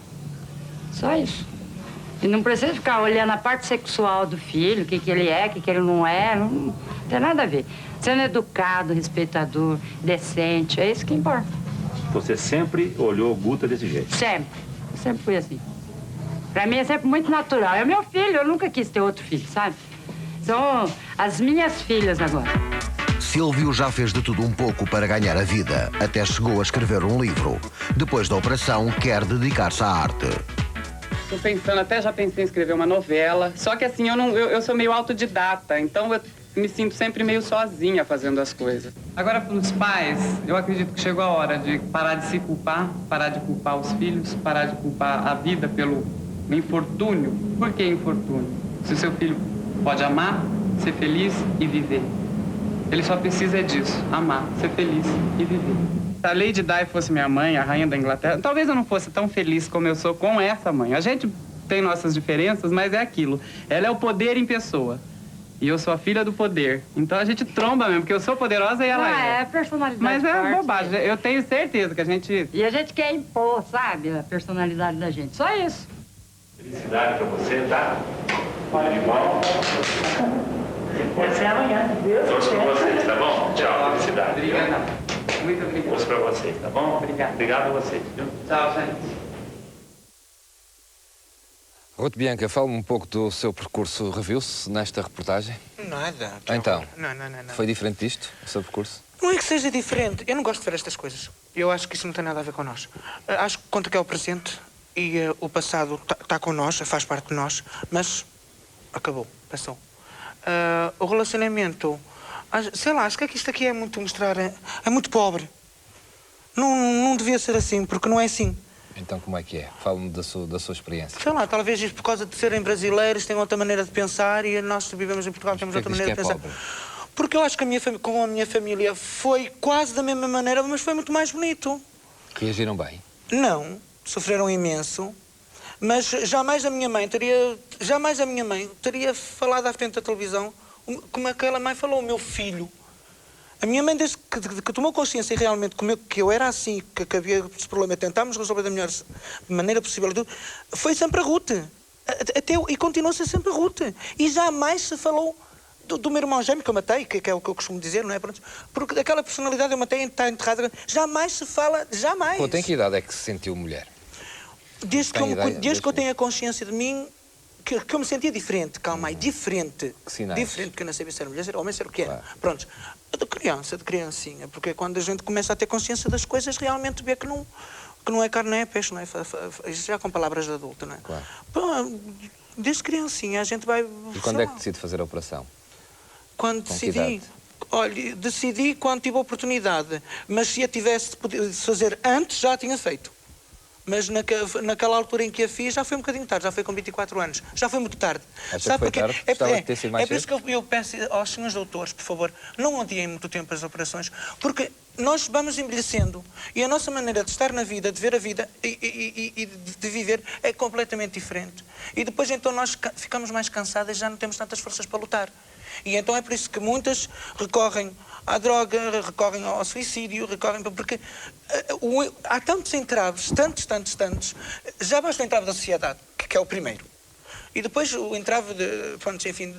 Só isso. E não precisa ficar olhando a parte sexual do filho, o que ele é, o que ele não é, não tem nada a ver. Sendo educado, respeitador, decente, é isso que importa. Você sempre olhou Guta desse jeito? Sempre. Eu sempre fui assim. Pra mim é sempre muito natural. É meu filho, eu nunca quis ter outro filho, sabe? São as minhas filhas agora. Silvio já fez de tudo um pouco para ganhar a vida. Até chegou a escrever um livro. Depois da operação, quer dedicar-se à arte. Tô pensando, já pensei em escrever uma novela. Só que assim, eu sou meio autodidata, então eu me sinto sempre meio sozinha fazendo as coisas. Agora, para os pais, eu acredito que chegou a hora de parar de se culpar, parar de culpar os filhos, parar de culpar a vida pelo infortúnio. Por que infortúnio? Se o seu filho pode amar, ser feliz e viver. Ele só precisa disso, amar, ser feliz e viver. Se a Lady Di fosse minha mãe, a rainha da Inglaterra, talvez eu não fosse tão feliz como eu sou com essa mãe. A gente tem nossas diferenças, mas é aquilo. Ela é o poder em pessoa. E eu sou a filha do poder. Então a gente tromba mesmo, porque eu sou poderosa e ela é. É personalidade. Mas é forte, bobagem. Eu tenho certeza que a gente... E a gente quer impor, sabe, a personalidade da gente. Só isso. Felicidade para você, tá? Tudo de bom? Pode ser amanhã, Deus. Torço para vocês, tá bom? Tchau, felicidade. Obrigado. Muito obrigado. Torço para vocês, tá bom? Obrigado. Obrigado a vocês, viu? Tchau, gente. Ruth Bianca, fala-me um pouco do seu percurso. Reviu-se nesta reportagem? Nada. Então, Não. foi diferente disto, o seu percurso? Não é que seja diferente. Eu não gosto de ver estas coisas. Eu acho que isso não tem nada a ver com nós. Acho que conta que é o presente e o passado está com nós, faz parte de nós, mas acabou, passou. O relacionamento, sei lá, acho que isto aqui é muito mostrar, é muito pobre. Não devia ser assim, porque não é assim. Então como é que é? Fala-me da sua experiência. Sei lá, talvez isto por causa de serem brasileiros tenham outra maneira de pensar e nós vivemos em Portugal temos outra maneira de pensar. Pobre? Porque eu acho que com a minha família foi quase da mesma maneira, mas foi muito mais bonito. Reagiram bem? Não, sofreram imenso, mas jamais a minha mãe teria falado à frente da televisão como aquela mãe falou, o meu filho. A minha mãe, desde que tomou consciência realmente que eu era assim, que havia esse problema, tentámos resolver da melhor maneira possível, foi sempre a Ruth. E continua a ser sempre a Ruth. E jamais se falou do meu irmão gêmeo que eu matei, que é o que eu costumo dizer, não é? Porque aquela personalidade eu matei, está enterrada. Jamais se fala, jamais. Pô, tem que idade é que se sentiu mulher? Desde que eu tenho a consciência de mim, que eu me sentia diferente, calma aí, diferente. Que sinais? Diferente, porque eu não sabia se era mulher, se era homem, se era o que era. Claro. Pronto. De criancinha, porque quando a gente começa a ter consciência das coisas, realmente vê que não é carne, não é peixe, não é? Isto já com palavras de adulto, não é? Claro. Pô, desde criancinha a gente vai... E quando é que decide fazer a operação? Quando decidi... Olha, decidi quando tive a oportunidade, mas se a tivesse de fazer antes, já a tinha feito. Mas naquela altura em que a fiz, já foi um bocadinho tarde, já foi com 24 anos. Já foi muito tarde. Acha que foi tarde? Gostava de ter sido mais por isso que eu peço aos senhores doutores, por favor, não adiem muito tempo as operações, porque nós vamos envelhecendo e a nossa maneira de estar na vida, de ver a vida e de viver é completamente diferente. E depois então nós ficamos mais cansadas e já não temos tantas forças para lutar. E então é por isso que muitas recorrem à droga, recorrem ao suicídio, porque há tantos entraves, tantos, já basta o entrave da sociedade, que é o primeiro. E depois o entrave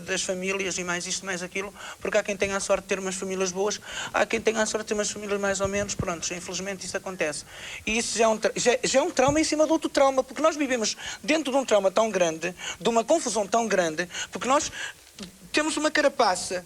das famílias e mais isto, mais aquilo, porque há quem tenha a sorte de ter umas famílias boas, há quem tenha a sorte de ter umas famílias mais ou menos, pronto, infelizmente isso acontece. E isso já é um trauma em cima de outro trauma, porque nós vivemos dentro de um trauma tão grande, de uma confusão tão grande, porque nós temos uma carapaça,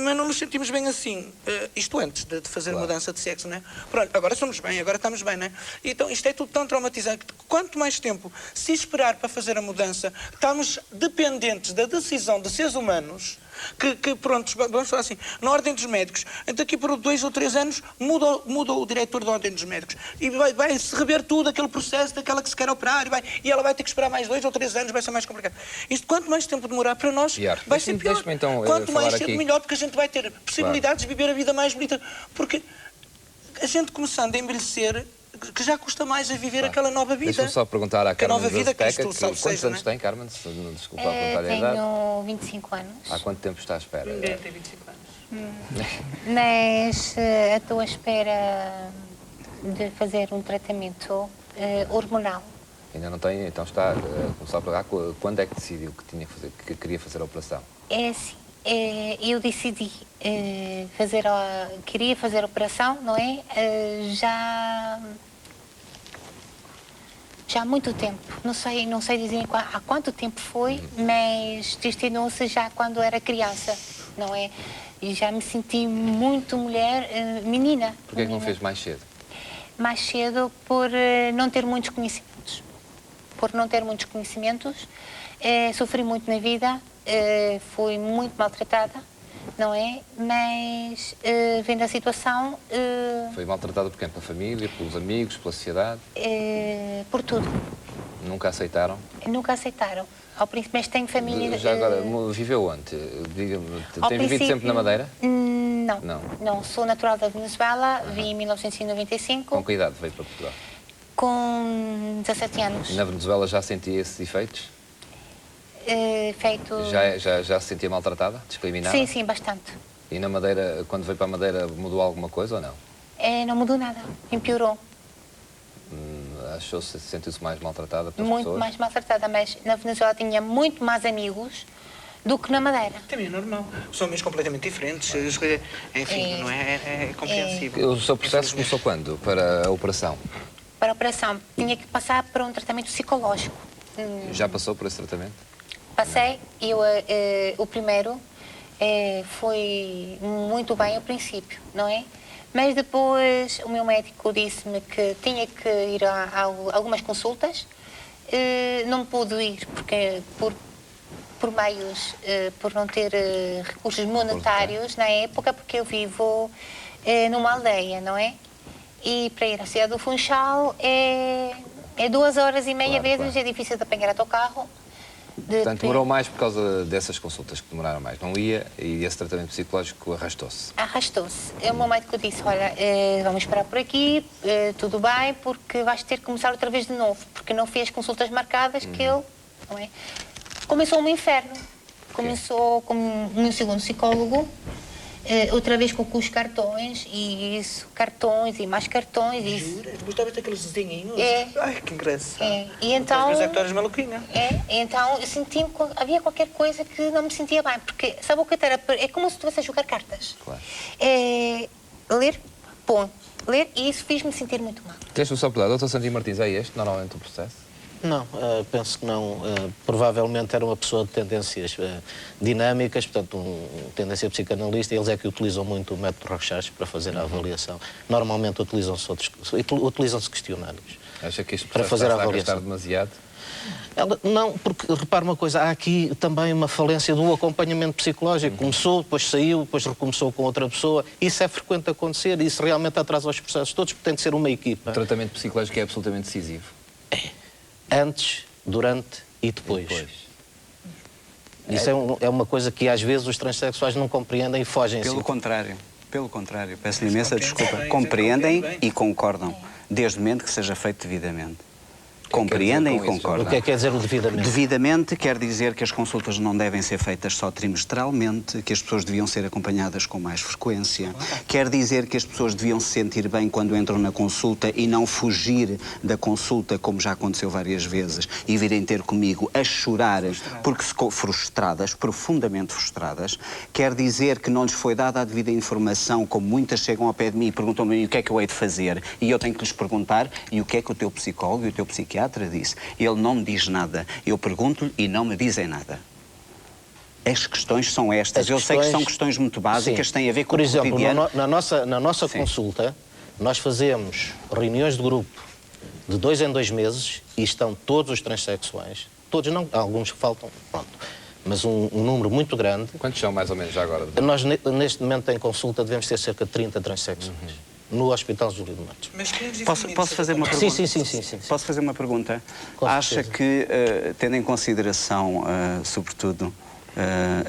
mas não nos sentimos bem assim. Isto antes de fazer mudança de sexo, não é? Pronto, agora somos bem, agora estamos bem, não é? Então isto é tudo tão traumatizante que quanto mais tempo se esperar para fazer a mudança, estamos dependentes da decisão de seres humanos que pronto, vamos falar assim, na Ordem dos Médicos, daqui por 2 ou 3 anos muda o diretor da Ordem dos Médicos e vai-se rever tudo aquele processo daquela que se quer operar e ela vai ter que esperar mais 2 ou 3 anos, vai ser mais complicado. Isto quanto mais tempo demorar para nós, vai ser pior. Então, quanto mais cedo melhor, porque a gente vai ter possibilidades de viver a vida mais bonita, porque a gente começando a envelhecer, que já custa mais a viver aquela nova vida. Deixa-me só perguntar à Carmen Zazeteca, quantos anos tem, Carmen? Desculpa a perguntar a idade. Tenho 25 anos. Há quanto tempo está à espera? Ninguém tem 25 anos. Mas estou à espera de fazer um tratamento hormonal. Ainda não tem, então está a começar a pagar. Quando é que decidiu que queria fazer a operação? É assim, eu decidi queria fazer a operação, não é? Já há muito tempo, não sei dizer há quanto tempo foi, mas destinou-se já quando era criança, não é? E já me senti muito mulher, menina. Porquê que não fez mais cedo? Mais cedo por não ter muitos conhecimentos. Sofri muito na vida, fui muito maltratada, não é? Mas, vendo a situação... Foi maltratada por quem? Pela família, pelos amigos, pela sociedade? Por tudo. Nunca aceitaram? Nunca aceitaram. Ao princípio, mas tenho família... Já agora, viveu onde? Tem vivido sempre na Madeira? Não, sou natural da Venezuela, vim em 1995. Com que idade veio para Portugal? Com 17 anos. E na Venezuela já sentia esses efeitos? Já se sentia maltratada, discriminada? Sim, bastante. E na Madeira, quando veio para a Madeira, mudou alguma coisa ou não? Não mudou nada, empiorou. sentiu-se mais maltratada pelas Muito pessoas? mais maltratada, mas na Venezuela tinha muito mais amigos do que na Madeira. Também é normal. São meios completamente diferentes. Enfim, não é compreensível. O seu processo começou quando, para a operação? Para a operação, tinha que passar por um tratamento psicológico. Já passou por esse tratamento? Passei e o primeiro foi muito bem ao princípio, não é? Mas depois o meu médico disse-me que tinha que ir a algumas consultas. Não pude ir porque por meios, por não ter recursos monetários na época, porque eu vivo numa aldeia, não é? E para ir à cidade do Funchal é 2 horas e meia vezes, é difícil de apanhar autocarro. Portanto, demorou mais por causa dessas consultas que demoraram mais. Não ia e esse tratamento psicológico arrastou-se. Arrastou-se. O meu médico disse, olha, vamos esperar por aqui, tudo bem, porque vais ter que começar outra vez de novo, porque não fez consultas marcadas que ele... Não é? Começou um inferno. Começou com o meu segundo psicólogo, outra vez com os cartões, e isso, cartões e mais cartões. Jura? Gostava daqueles desenhinhos? Ai, que engraçado. E então... Mas é que tu eras maluquinha. Então eu senti-me... Havia qualquer coisa que não me sentia bem, porque sabe o que era? É como se estivesse a jogar cartas. Claro. Ler, ler, e isso fez-me sentir muito mal. Queres-me só perguntar, Dr. Sandinho Martins, é este normalmente o processo? Não, penso que não. Provavelmente era uma pessoa de tendências dinâmicas, portanto, tendência psicanalista, e eles é que utilizam muito o método Rorschach para fazer a avaliação. Normalmente utilizam-se questionários. Acha que este para processo fazer está a a avaliação gastar demasiado? Não, porque, repare uma coisa, há aqui também uma falência do acompanhamento psicológico. Começou, depois saiu, depois recomeçou com outra pessoa. Isso é frequente acontecer e isso realmente atrasa os processos todos, porque tem de ser uma equipa. O tratamento psicológico é absolutamente decisivo. Antes, durante e depois. Isso é uma coisa que às vezes os transexuais não compreendem e fogem Pelo contrário, peço-lhe imensa desculpa. Compreendem e concordam, desde o momento que seja feito devidamente. Compreendem e concordam. O que é que quer dizer o devidamente? Devidamente quer dizer que as consultas não devem ser feitas só trimestralmente, que as pessoas deviam ser acompanhadas com mais frequência. Quer dizer que as pessoas deviam se sentir bem quando entram na consulta e não fugir da consulta, como já aconteceu várias vezes, e virem ter comigo a chorar porque frustradas, profundamente frustradas. Quer dizer que não lhes foi dada a devida informação, como muitas chegam ao pé de mim e perguntam-me o que é que eu hei de fazer, e eu tenho que lhes perguntar e o que é que o teu psicólogo e o teu psiquiatra disse. Ele não me diz nada. Eu pergunto-lhe e não me dizem nada. As questões são estas. Eu sei que são questões muito básicas, sim, têm a ver com por o exemplo, cotidiano. na nossa consulta, nós fazemos reuniões de grupo de 2 em 2 meses e estão todos os transexuais, todos não, alguns que faltam, pronto, mas um número muito grande. Quantos são mais ou menos já agora? Nós, neste momento, em consulta, devemos ter cerca de 30 transexuais. No Hospital Júlio de Matos. Posso fazer uma pergunta? Sim. Posso fazer uma pergunta? Com Acha certeza. que, tendo em consideração, sobretudo,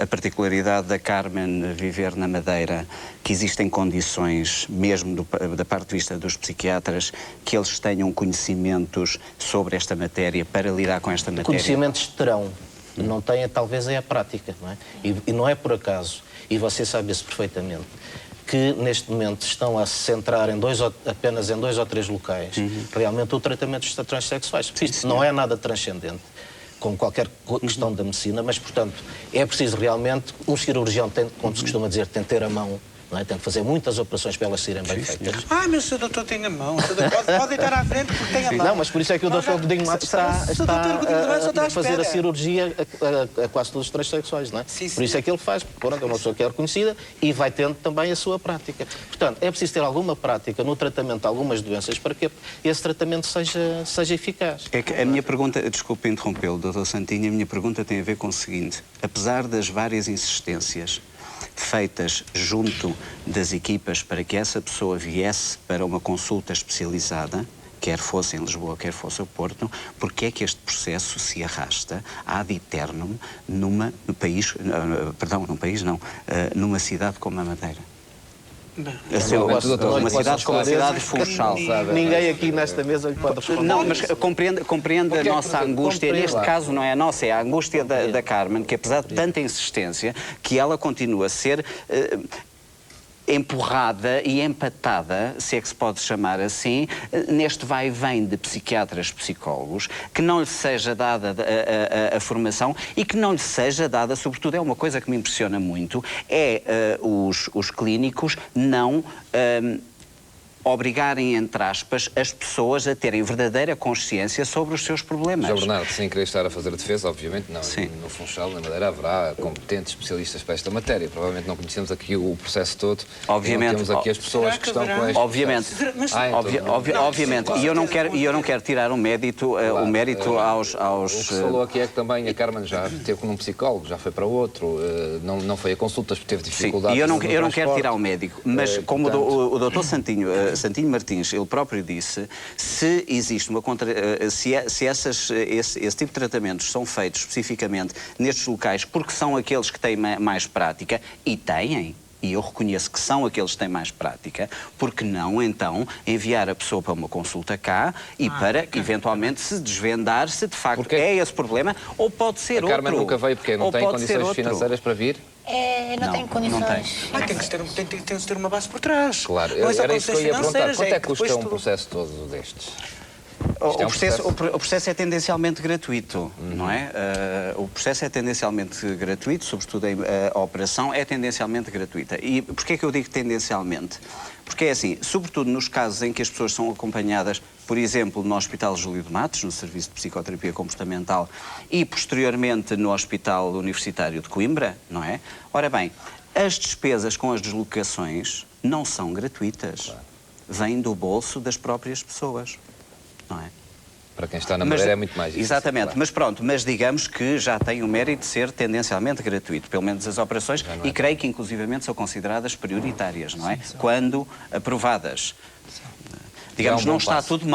a particularidade da Carmen viver na Madeira, que existem condições, mesmo da parte de vista dos psiquiatras, que eles tenham conhecimentos sobre esta matéria para lidar com esta matéria? Conhecimentos terão. Não têm, talvez, é a prática, não é? E não é por acaso, e você sabe isso perfeitamente, que neste momento estão a se centrar apenas em 2 ou 3 locais, realmente o tratamento dos transexuais. Isto não é nada transcendente, como qualquer questão da medicina, mas, portanto, é preciso realmente, um cirurgião tem, como se costuma dizer, tem que ter a mão, não é? Tem que fazer muitas operações para elas serem bem feitas. Mas o Sr. Doutor tem a mão. Pode deitar à frente porque tem a mão. Não, mas por isso é que o Dr. Godinho Matos está a fazer a cirurgia a quase todos os transexuais, não é? Por isso é que ele faz, porque é uma pessoa que é reconhecida e vai tendo também a sua prática. Portanto, é preciso ter alguma prática no tratamento de algumas doenças para que esse tratamento seja eficaz. É que a minha pergunta, desculpe interrompê-lo, Dr. Santinho, a minha pergunta tem a ver com o seguinte: apesar das várias insistências feitas junto das equipas para que essa pessoa viesse para uma consulta especializada, quer fosse em Lisboa, quer fosse ao Porto, porque é que este processo se arrasta ad eternum numa cidade como a Madeira? Uma cidade como a cidade de Funchal. Ninguém aqui nesta mesa lhe pode responder. Não, mas compreende a nossa angústia. Neste caso não é a nossa, é a angústia da Carmen, que apesar de tanta insistência, que ela continua a ser... empurrada e empatada, se é que se pode chamar assim, neste vai e vem de psiquiatras, psicólogos, que não lhe seja dada a formação e que não lhe seja dada, sobretudo, é uma coisa que me impressiona muito, é os clínicos não obrigarem, entre aspas, as pessoas a terem verdadeira consciência sobre os seus problemas. João Bernardo, sem querer estar a fazer a defesa, obviamente, não. Sim. No Funchal, na Madeira, haverá competentes especialistas para esta matéria. Provavelmente não conhecemos aqui o processo todo. Obviamente. Não temos aqui as pessoas que estão com este obviamente. Obviamente. E eu não quero tirar o mérito aos... O que se falou aqui é que também a Carmen já esteve com um psicólogo, já foi para outro, não foi a consultas porque teve dificuldades. Sim, e eu não quero tirar o médico, mas como o doutor Santinho Martins, ele próprio disse, se existe uma esse tipo de tratamentos são feitos especificamente nestes locais porque são aqueles que têm mais prática, e têm, e eu reconheço que são aqueles que têm mais prática, porque não, então, enviar a pessoa para uma consulta cá e para, eventualmente, se desvendar se de facto é esse problema, ou pode ser outro. A Carmen nunca veio porque não tem condições financeiras para vir? Não tenho condições. Tem de ter uma base por trás. Claro, era isso que eu ia perguntar. Quanto é que custa um processo todo destes? O processo é tendencialmente gratuito, não é? O processo é tendencialmente gratuito, sobretudo a operação é tendencialmente gratuita. E porquê é que eu digo tendencialmente? Porque é assim, sobretudo nos casos em que as pessoas são acompanhadas, por exemplo, no Hospital Júlio de Matos, no Serviço de Psicoterapia Comportamental, e posteriormente no Hospital Universitário de Coimbra, não é? Ora bem, as despesas com as deslocações não são gratuitas. Claro. Vêm do bolso das próprias pessoas, não é? Para quem está na Madeira é muito mais difícil. Exatamente, claro. Mas pronto, mas digamos que já tem o mérito de ser tendencialmente gratuito, pelo menos as operações, e creio que inclusivamente são consideradas prioritárias, não é? Sim. Quando aprovadas. Digamos, não está tudo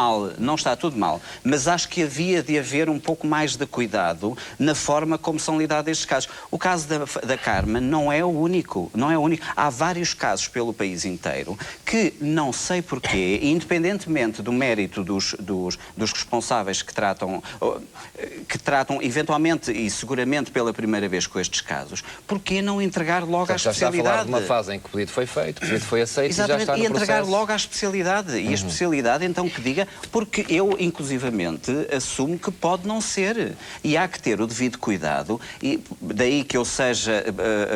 mal, mas acho que havia de haver um pouco mais de cuidado na forma como são lidados estes casos. O caso da Carmen não é o único, Há vários casos pelo país inteiro que, não sei porquê, independentemente do mérito dos responsáveis que tratam eventualmente e seguramente pela primeira vez com estes casos, porquê não entregar logo à especialidade? Já está a falar de uma fase em que o pedido foi feito, o pedido foi aceito. Exatamente, e já está no processo. Entregar logo à especialidade. E a especialidade, então, que diga, porque eu, inclusivamente, assumo que pode não ser. E há que ter o devido cuidado, e daí que eu seja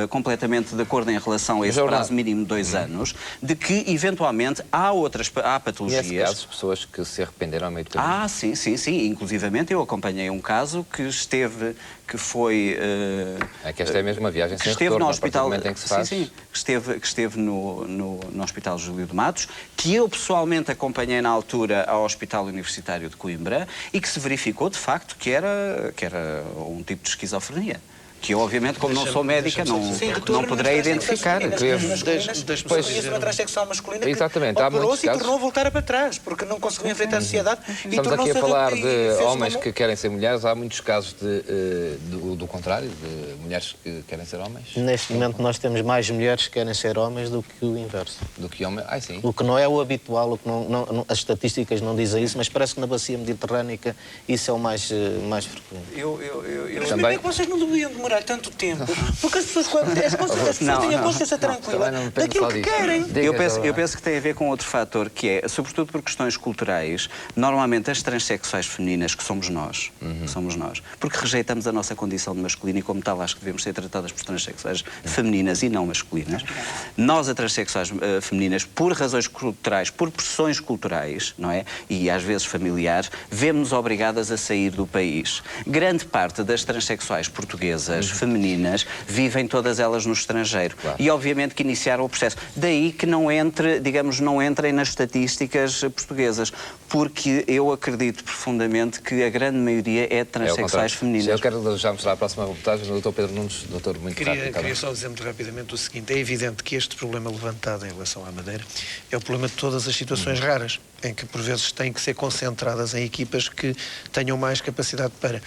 completamente de acordo em relação a esse prazo mínimo de 2 anos, de que, eventualmente, há patologias... E esse caso, pessoas que se arrependeram ao meio do caminho. Sim. Inclusivamente, eu acompanhei um caso que foi... É que esta é mesmo uma viagem sem esteve retorno, no hospital, em que se faz. que esteve no Hospital Júlio de Matos, que eu pessoalmente acompanhei na altura ao Hospital Universitário de Coimbra e que se verificou de facto que era um tipo de esquizofrenia. Que eu, obviamente, como não sou médica, não poderei identificar. Depois uma transexual masculina que operou-se e tornou a voltar para trás, porque não conseguiu enfrentar a sociedade. Estamos aqui a falar de homens que querem ser mulheres. Há muitos casos do contrário, de mulheres que querem ser homens. Neste momento nós temos mais mulheres que querem ser homens do que o inverso. Do que homens? Sim. O que não é o habitual, as estatísticas não dizem isso, mas parece que na bacia mediterrânica isso é o mais frequente. Mas também... por que vocês não deviam demorar tanto tempo? Porque as pessoas têm a consciência tranquila daquilo que querem. Eu penso que tem a ver com outro fator, que é, sobretudo por questões culturais, normalmente as transexuais femininas, que somos nós, porque rejeitamos a nossa condição de masculino e, como tal, acho que devemos ser tratadas por transexuais femininas e não masculinas. Nós, as transexuais femininas, por razões culturais, por pressões culturais, não é? E às vezes familiares, vemos-nos obrigadas a sair do país. Grande parte das transexuais portuguesas femininas vivem todas elas no estrangeiro. Claro. E obviamente que iniciaram o processo. Daí que não entrem nas estatísticas portuguesas, porque eu acredito profundamente que a grande maioria é de transexuais femininas. Eu quero já mostrar a próxima reportagem do Dr. Pedro Nunes. Doutor, muito rápido. Queria só dizer muito rapidamente o seguinte: é evidente que este problema levantado em relação à Madeira é o problema de todas as situações raras. em que por vezes têm que ser concentradas em equipas que tenham mais capacidade para.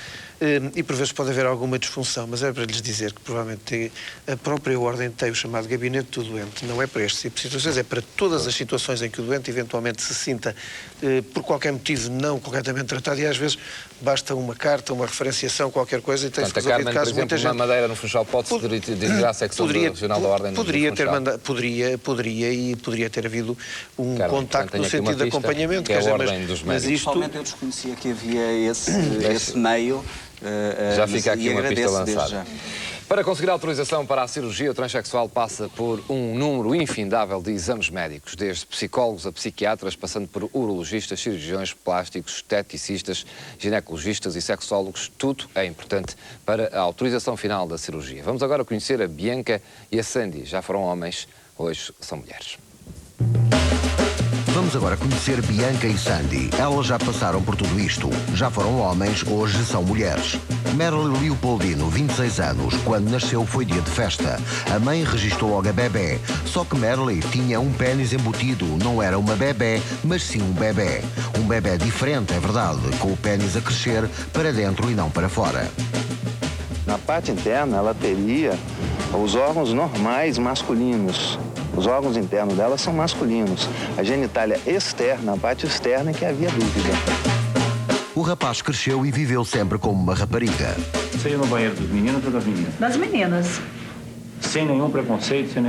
E por vezes pode haver alguma disfunção, mas é para lhes dizer que provavelmente a própria ordem tem o chamado gabinete do doente, não é para este tipo de situações, é para todas as situações em que o doente eventualmente se sinta, por qualquer motivo, não corretamente tratado, e às vezes basta uma carta, uma referenciação, qualquer coisa e tem-se resolvido caso. Por exemplo, na Madeira, no Funchal, pode-se dirigir à secção regional da ordem poderia ter havido um contacto no sentido de acompanhamento. Que é a ordem dos médicos. Pessoalmente eu desconhecia que havia esse meio. Já fica aqui uma pista lançada. Já. Para conseguir autorização para a cirurgia, o transexual passa por um número infindável de exames médicos, desde psicólogos a psiquiatras, passando por urologistas, cirurgiões plásticos, esteticistas, ginecologistas e sexólogos. Tudo é importante para a autorização final da cirurgia. Vamos agora conhecer a Bianca e a Sandy. Já foram homens, hoje são mulheres. Vamos agora conhecer Bianca e Sandy. Elas já passaram por tudo isto. Já foram homens, hoje são mulheres. Merle Leopoldino, 26 anos. Quando nasceu foi dia de festa. A mãe registrou logo a bebé. Só que Merle tinha um pênis embutido. Não era uma bebé, mas sim um bebé. Um bebé diferente, é verdade, com o pênis a crescer para dentro e não para fora. Na parte interna, ela teria os órgãos normais masculinos. Os órgãos internos dela são masculinos. A genitália externa, a parte externa, é que havia dúvida. O rapaz cresceu e viveu sempre como uma rapariga. Você ia no banheiro dos meninos ou das meninas? Das meninas. Sem nenhum preconceito, sem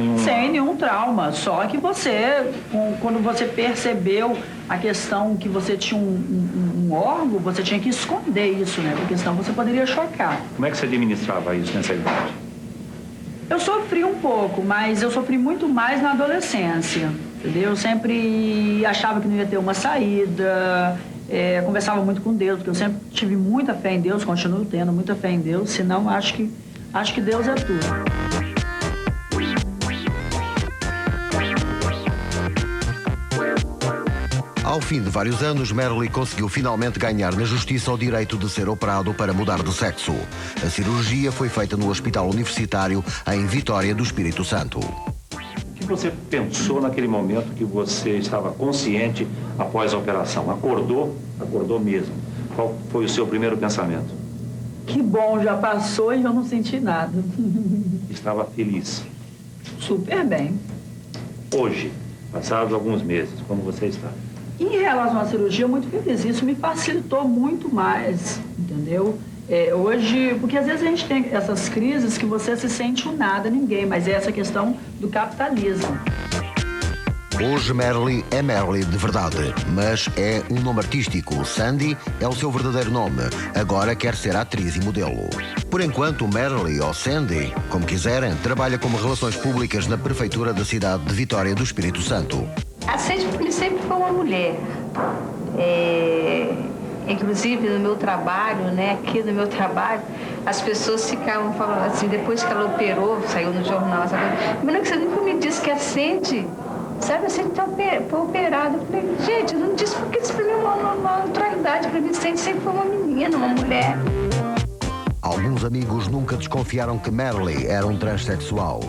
nenhum trauma. Só que você, quando você percebeu a questão que você tinha um órgão, você tinha que esconder isso, né? Porque senão você poderia chocar. Como é que você administrava isso nessa idade? Eu sofri um pouco, mas eu sofri muito mais na adolescência, entendeu? Eu sempre achava que não ia ter uma saída, conversava muito com Deus, porque eu sempre tive muita fé em Deus, continuo tendo muita fé em Deus, senão acho que Deus é tudo. Ao fim de vários anos, Merle conseguiu finalmente ganhar na justiça o direito de ser operado para mudar de sexo. A cirurgia foi feita no Hospital Universitário em Vitória do Espírito Santo. O que você pensou naquele momento que você estava consciente após a operação? Acordou mesmo. Qual foi o seu primeiro pensamento? Que bom, já passou e eu não senti nada. Estava feliz? Super bem. Hoje, passados alguns meses, como você está? Em relação à cirurgia, muito feliz. Isso me facilitou muito mais, entendeu? Hoje, porque às vezes a gente tem essas crises que você se sente um nada, ninguém, mas é essa questão do capitalismo. Hoje Merle é Merle de verdade, mas é um nome artístico. Sandy é o seu verdadeiro nome. Agora quer ser atriz e modelo. Por enquanto, Merle, ou Sandy, como quiserem, trabalha como relações públicas na prefeitura da cidade de Vitória do Espírito Santo. A Sandy sempre foi uma mulher. Inclusive no meu trabalho, né, aqui no meu trabalho, as pessoas ficavam falando assim, depois que ela operou, saiu no jornal, sabe? Mas não, você nunca me disse que a Sandy, sabe, a Sandy foi operada. Eu falei, gente, eu não disse porque isso pra mim é uma neutralidade, pra mim a Sandy sempre foi uma menina, uma mulher. Alguns amigos nunca desconfiaram que Merle era um transexual.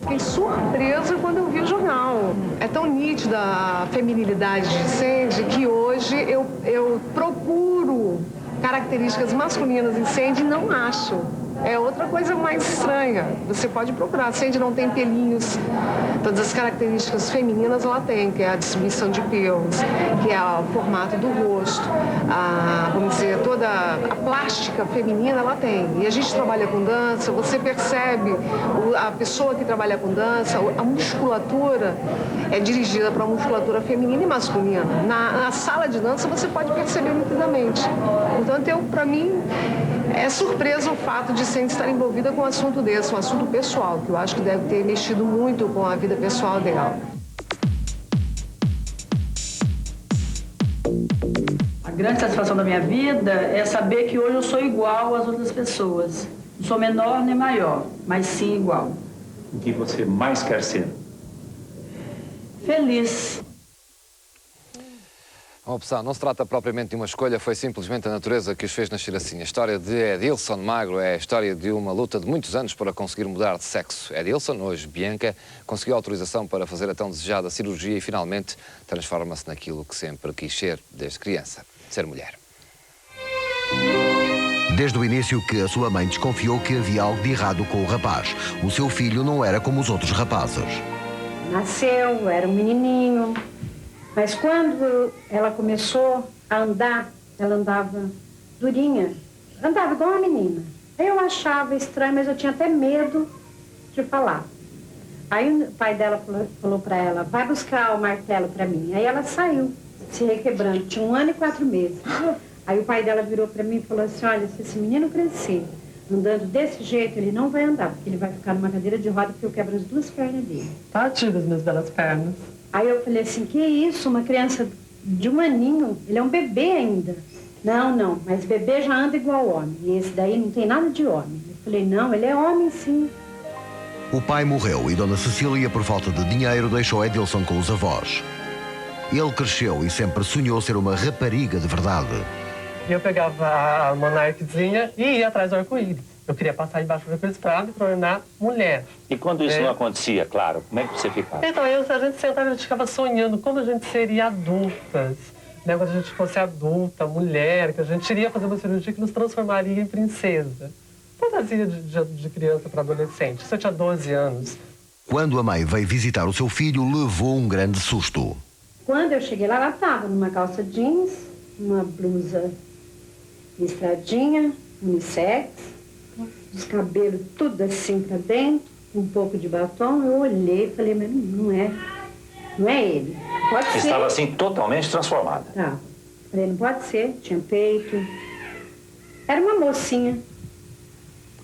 Fiquei surpresa quando eu vi o jornal. É tão nítida a feminilidade de Sandy que hoje eu procuro características masculinas em Sandy e não acho. É outra coisa mais estranha. Você pode procurar. A Sandy não tem pelinhos. Todas as características femininas ela tem, que é a distribuição de pelos, que é o formato do rosto, vamos dizer, toda a plástica feminina ela tem. E a gente trabalha com dança, você percebe a pessoa que trabalha com dança, a musculatura é dirigida para a musculatura feminina e masculina. Na sala de dança você pode perceber nitidamente. Portanto, para mim, é surpresa o fato de Sandy estar envolvida com um assunto desse, um assunto pessoal, que eu acho que deve ter mexido muito com a vida pessoal dela. A grande satisfação da minha vida é saber que hoje eu sou igual às outras pessoas. Não sou menor nem maior, mas sim igual. O que você mais quer ser? Feliz. A opção não se trata propriamente de uma escolha, foi simplesmente a natureza que os fez nascer assim. A história de Edilson Magro é a história de uma luta de muitos anos para conseguir mudar de sexo. Edilson, hoje Bianca, conseguiu autorização para fazer a tão desejada cirurgia e finalmente transforma-se naquilo que sempre quis ser desde criança, ser mulher. Desde o início que a sua mãe desconfiou que havia algo de errado com o rapaz. O seu filho não era como os outros rapazes. Nasceu, era um menininho. Mas quando ela começou a andar, ela andava durinha, andava igual uma menina. Aí eu achava estranho, mas eu tinha até medo de falar. Aí o pai dela falou para ela, vai buscar o martelo para mim. Aí ela saiu, se requebrando, tinha 1 ano e 4 meses. Aí o pai dela virou para mim e falou assim, olha, se esse menino crescer andando desse jeito, ele não vai andar, porque ele vai ficar numa cadeira de roda, porque eu quebro as 2 pernas dele. Tadinho das minhas belas pernas. Aí eu falei assim, que isso, uma criança de 1 aninho, ele é um bebê ainda. Não, mas bebê já anda igual homem, e esse daí não tem nada de homem. Eu falei, não, ele é homem sim. O pai morreu e Dona Cecília, por falta de dinheiro, deixou Edilson com os avós. Ele cresceu e sempre sonhou ser uma rapariga de verdade. Eu pegava a monarquezinha e ia atrás do arco-íris. Eu queria passar embaixo do estrado e tornar mulher. E quando isso não acontecia, claro, como é que você ficava? Então, a gente sentava e a gente ficava sonhando como a gente seria adultas. Né? Quando a gente fosse adulta, mulher, que a gente iria fazer uma cirurgia que nos transformaria em princesa. Fantasia de criança para adolescente. Isso eu tinha 12 anos. Quando a mãe veio visitar o seu filho, levou um grande susto. Quando eu cheguei lá, ela estava numa calça jeans, uma blusa listradinha, unissex, os cabelos tudo assim pra dentro, um pouco de batom. Eu olhei e falei, mas não é ele. Pode ser. Estava assim totalmente transformada. Tá. Falei, não pode ser, tinha peito. Era uma mocinha.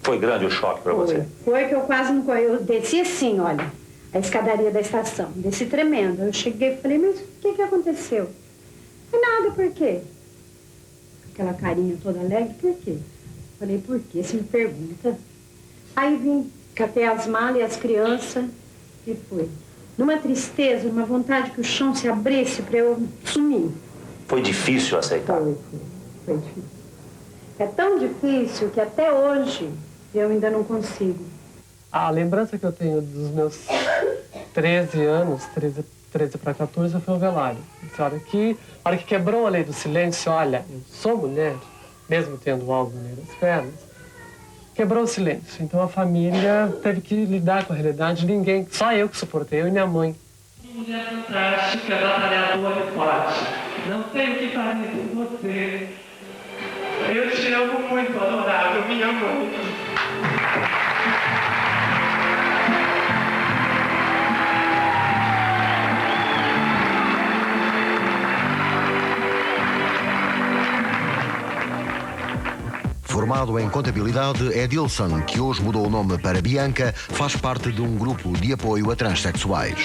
Foi grande o choque para você? Foi que eu quase não corri. Eu desci assim, olha, a escadaria da estação. Desci tremendo. Eu cheguei e falei, mas o que aconteceu? Não foi nada, por quê? Aquela carinha toda alegre, por quê? Falei, por quê? Você me pergunta. Aí vim, catei as malas e as crianças e fui. Numa tristeza, numa vontade que o chão se abrisse para eu sumir. Foi difícil aceitar? Foi difícil. É tão difícil que até hoje eu ainda não consigo. A lembrança que eu tenho dos meus 13 anos, 13 para 14, foi o velório. A hora que quebrou a lei do silêncio, olha, eu sou mulher, mesmo tendo algo nas pernas, quebrou o silêncio. Então a família teve que lidar com a realidade. Ninguém, só eu que suportei, eu e minha mãe. Mulher fantástica, batalhadora e forte. Não tenho que fazer com você. Eu te amo muito, adorável, minha mãe. Formado em contabilidade, Edilson, que hoje mudou o nome para Bianca, faz parte de um grupo de apoio a transexuais.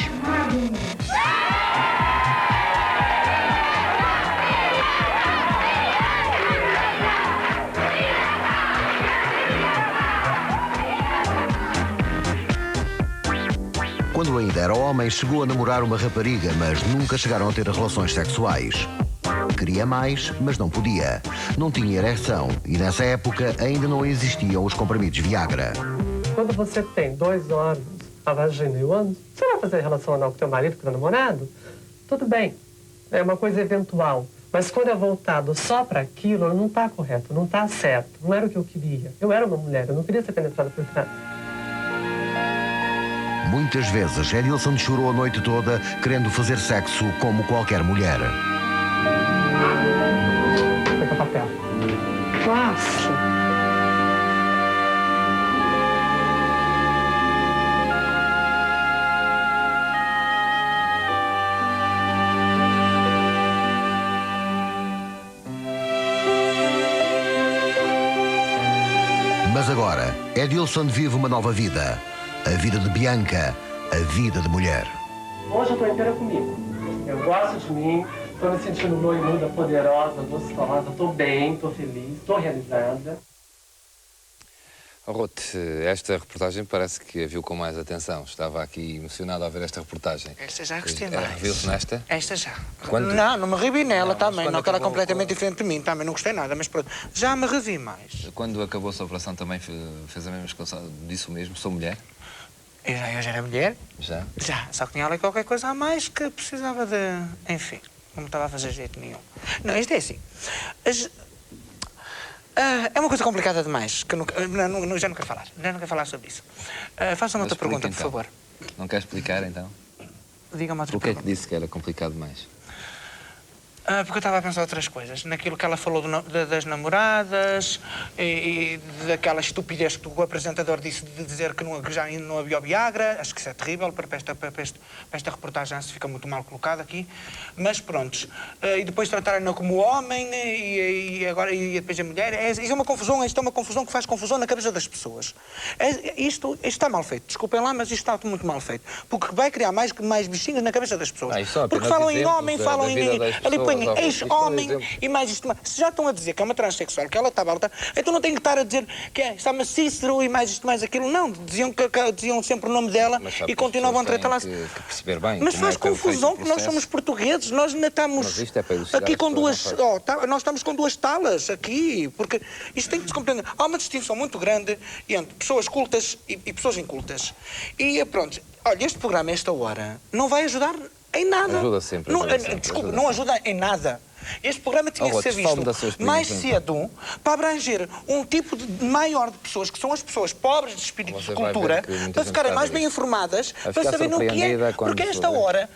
Quando ainda era homem, chegou a namorar uma rapariga, mas nunca chegaram a ter relações sexuais. Queria mais, mas não podia. Não tinha ereção e nessa época ainda não existiam os comprimidos Viagra. Quando você tem 2 órgãos, a vagina e o ânus, você vai fazer relação anal com teu marido, com teu namorado? Tudo bem, é uma coisa eventual. Mas quando é voltado só para aquilo, não está correto, não está certo. Não era o que eu queria. Eu era uma mulher, eu não queria ser penetrada por trás. Muitas vezes, Edilson chorou a noite toda querendo fazer sexo como qualquer mulher. Pega o papel. Nossa! Mas agora, Edilson vive uma nova vida. A vida de Bianca, a vida de mulher. Hoje eu tô inteira comigo. Eu gosto de mim, tô me sentindo loiruda, poderosa, gostosa, tô bem, tô feliz, tô realizada. Ruth, esta reportagem parece que a viu com mais atenção. Estava aqui emocionado a ver esta reportagem. Esta já gostei mais. Reviu-se nesta? Esta já. Quando? Não me revi nela também. Não, que ela é acabou, completamente diferente de mim. Também não gostei nada, mas pronto. Já me revi mais. Quando acabou a sua operação também fez a mesma coisa, disse o mesmo, sou mulher? Eu já era mulher? Já? Já. Só que tinha ali qualquer coisa a mais que precisava de... Enfim, não me estava a fazer jeito nenhum. Não, isto é assim. É uma coisa complicada demais, que eu já não quero falar. Já não quero falar sobre isso. Faça-me outra pergunta, por favor. Não quer explicar, então? Diga-me outra O que é pergunta. que disse que era complicado demais? Porque eu estava a pensar outras coisas. Naquilo que ela falou das namoradas e daquela estupidez que o apresentador disse de dizer que já não havia Viagra. Acho que isso é terrível. Para esta reportagem se fica muito mal colocado aqui. Mas pronto. E depois tratarem-na como homem e depois a mulher. Isto é uma confusão. Isto é uma confusão que faz confusão na cabeça das pessoas. Isto está mal feito. Desculpem lá, mas isto está muito mal feito. Porque vai criar mais bichinhos na cabeça das pessoas. Porque falam em homem, falam em... Ali põe ex-homem e mais isto. Se já estão a dizer que é uma transexual, que ela está balta, então não tem que estar a dizer que está-me Cícero e mais isto, mais aquilo. Não, diziam sempre o nome dela e continuavam a tratá-la. Que perceber bem. Mas faz confusão, porque nós somos portugueses, nós ainda estamos aqui com duas... nós estamos com duas talas aqui, porque isto tem que se compreender. Há uma distinção muito grande entre pessoas cultas e pessoas incultas. E pronto, olha, este programa, a esta hora, não vai ajudar em nada. Ajuda sempre. Desculpe, não ajuda em nada. Este programa tinha que ser visto mais cedo para abranger um tipo maior de pessoas, que são as pessoas pobres de espírito de cultura, para ficarem mais bem informadas, para saberem o que é. Porque a esta hora...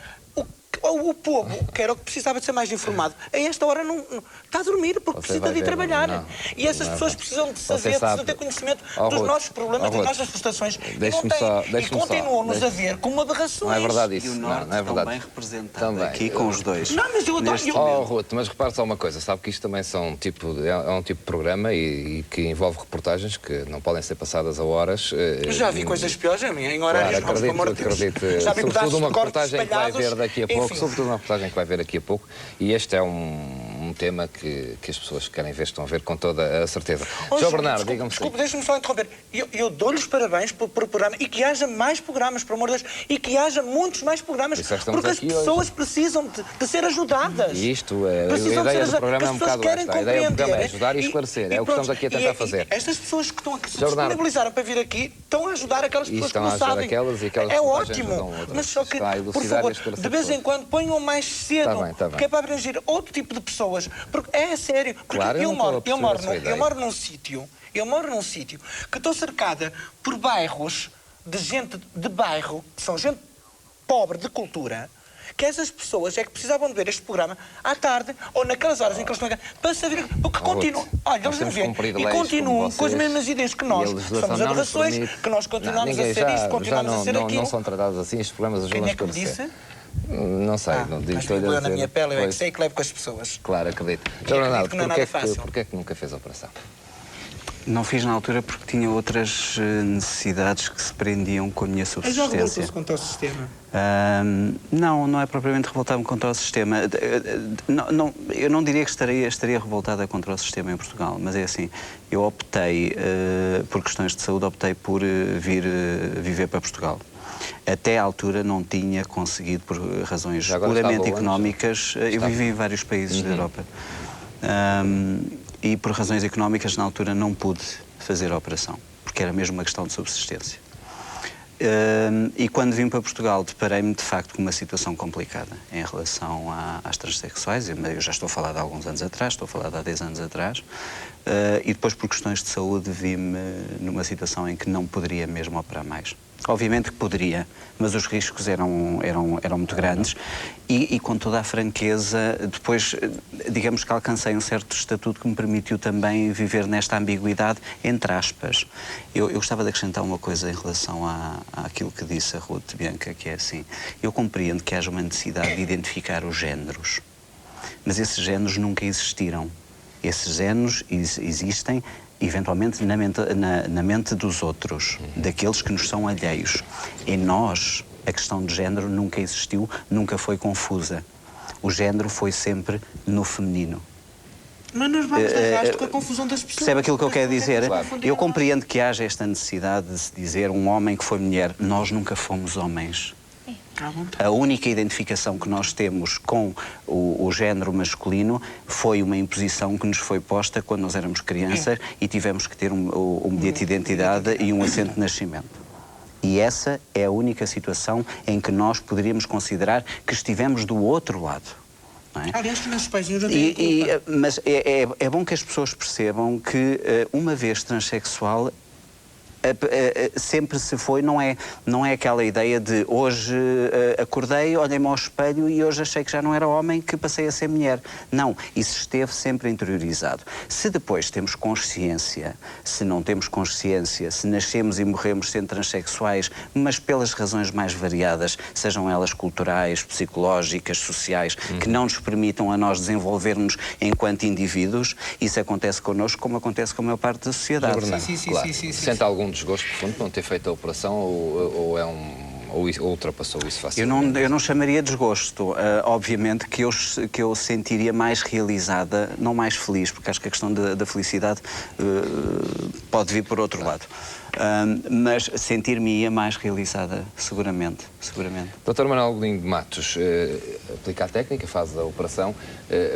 O povo, que era o que precisava de ser mais informado, a esta hora não está a dormir porque precisa de ir trabalhar. E essas pessoas precisam de saber, precisam ter conhecimento dos nossos problemas, das nossas frustrações. E continuam-nos a ver como aberrações. Não é verdade isso. E o Norte não é verdade. Tão bem representado aqui com os dois. Não, mas eu adoro... Ruth, mas repare só uma coisa. Sabe que isto também é um tipo de programa e que envolve reportagens que não podem ser passadas a horas. Já vi coisas piores em horários novos, pelo amor de Deus. Já vi pedaços de cortes espalhados. Sobretudo uma reportagem que vai ver daqui a pouco, e este é um tema que as pessoas que querem ver estão a ver com toda a certeza. João Bernardo, diga-me. Desculpe, deixe-me só interromper. Eu dou-lhes parabéns por programa e que haja mais programas, por amor de Deus, e que haja muitos mais programas, porque as pessoas precisam de ser ajudadas. E isto, a ideia do programa é um bocado esta. A ideia do programa é ajudar e esclarecer. É o que estamos aqui a tentar fazer. Estas pessoas que estão aqui se disponibilizaram para vir aqui estão a ajudar aquelas pessoas que não sabem. É ótimo. Mas só que, por favor, de vez em quando ponham mais cedo, que é para abranger outro tipo de pessoas. Porque é sério. Porque eu moro num sítio que estou cercada por bairros de gente de bairro, que são gente pobre de cultura, que essas pessoas é que precisavam de ver este programa à tarde ou naquelas horas em que eles estão para saber, porque continuam, olha, eles não veem, e continuam com as mesmas ideias que nós, somos aberrações, que nós continuamos a ser isto, continuamos a ser aquilo. Não são tratados assim, estes programas ajudam a esclarecer. Quem é que me disse? Não sei, não digo. Mas eu na minha pele, eu é que sei que levo com as pessoas. Claro, acredito. Porquê é que nunca fez a operação? Não fiz na altura porque tinha outras necessidades que se prendiam com a minha subsistência. Já revoltou-se contra o sistema? Não é propriamente revoltar-me contra o sistema. Eu não diria que estaria revoltada contra o sistema em Portugal, mas é assim, eu optei, por questões de saúde, optei por vir viver para Portugal. Até à altura não tinha conseguido, por razões puramente económicas, eu vivi em vários países da Europa, e por razões económicas na altura não pude fazer a operação, porque era mesmo uma questão de subsistência. E quando vim para Portugal deparei-me de facto com uma situação complicada em relação às transexuais. Eu já estou a falar de alguns anos atrás, estou a falar de há 10 anos atrás, e depois por questões de saúde vi-me numa situação em que não poderia mesmo operar mais. Obviamente que poderia, mas os riscos eram muito grandes e com toda a franqueza, depois, digamos que alcancei um certo estatuto que me permitiu também viver nesta ambiguidade, entre aspas. Eu gostava de acrescentar uma coisa em relação àquilo que disse a Ruth Bianca, que é assim, eu compreendo que haja uma necessidade de identificar os géneros, mas esses géneros nunca existiram. Esses géneros existem eventualmente na mente dos outros, daqueles que nos são alheios. Em nós, a questão de género nunca existiu, nunca foi confusa. O género foi sempre no feminino. Mas nós vamos de arrasto com a confusão das pessoas. Percebe aquilo que eu quero dizer? Claro. Eu compreendo que haja esta necessidade de se dizer um homem que foi mulher. Nós nunca fomos homens. A única identificação que nós temos com o género masculino foi uma imposição que nos foi posta quando nós éramos crianças e tivemos que ter um bilhete de identidade e um assento de nascimento. E essa é a única situação em que nós poderíamos considerar que estivemos do outro lado. Não é? Aliás, que meus pais não têm culpa. Mas é bom que as pessoas percebam que, uma vez transexual, sempre se foi, não é aquela ideia de hoje acordei, olhei-me ao espelho e hoje achei que já não era homem, que passei a ser mulher. Não, isso esteve sempre interiorizado. Se depois temos consciência, se não temos consciência, se nascemos e morremos sendo transexuais, mas pelas razões mais variadas, sejam elas culturais, psicológicas, sociais, que não nos permitam a nós desenvolvermos enquanto indivíduos, isso acontece connosco como acontece com a maior parte da sociedade. Sim. Sente algum desgosto profundo por não ter feito a operação ou ultrapassou isso facilmente? Eu não chamaria desgosto. Obviamente que eu sentiria mais realizada, não mais feliz, porque acho que a questão da felicidade pode vir por outro lado. Mas sentir-me-ia mais realizada, seguramente. Dr. Manuel Godinho de Matos, aplica a técnica, faz a operação,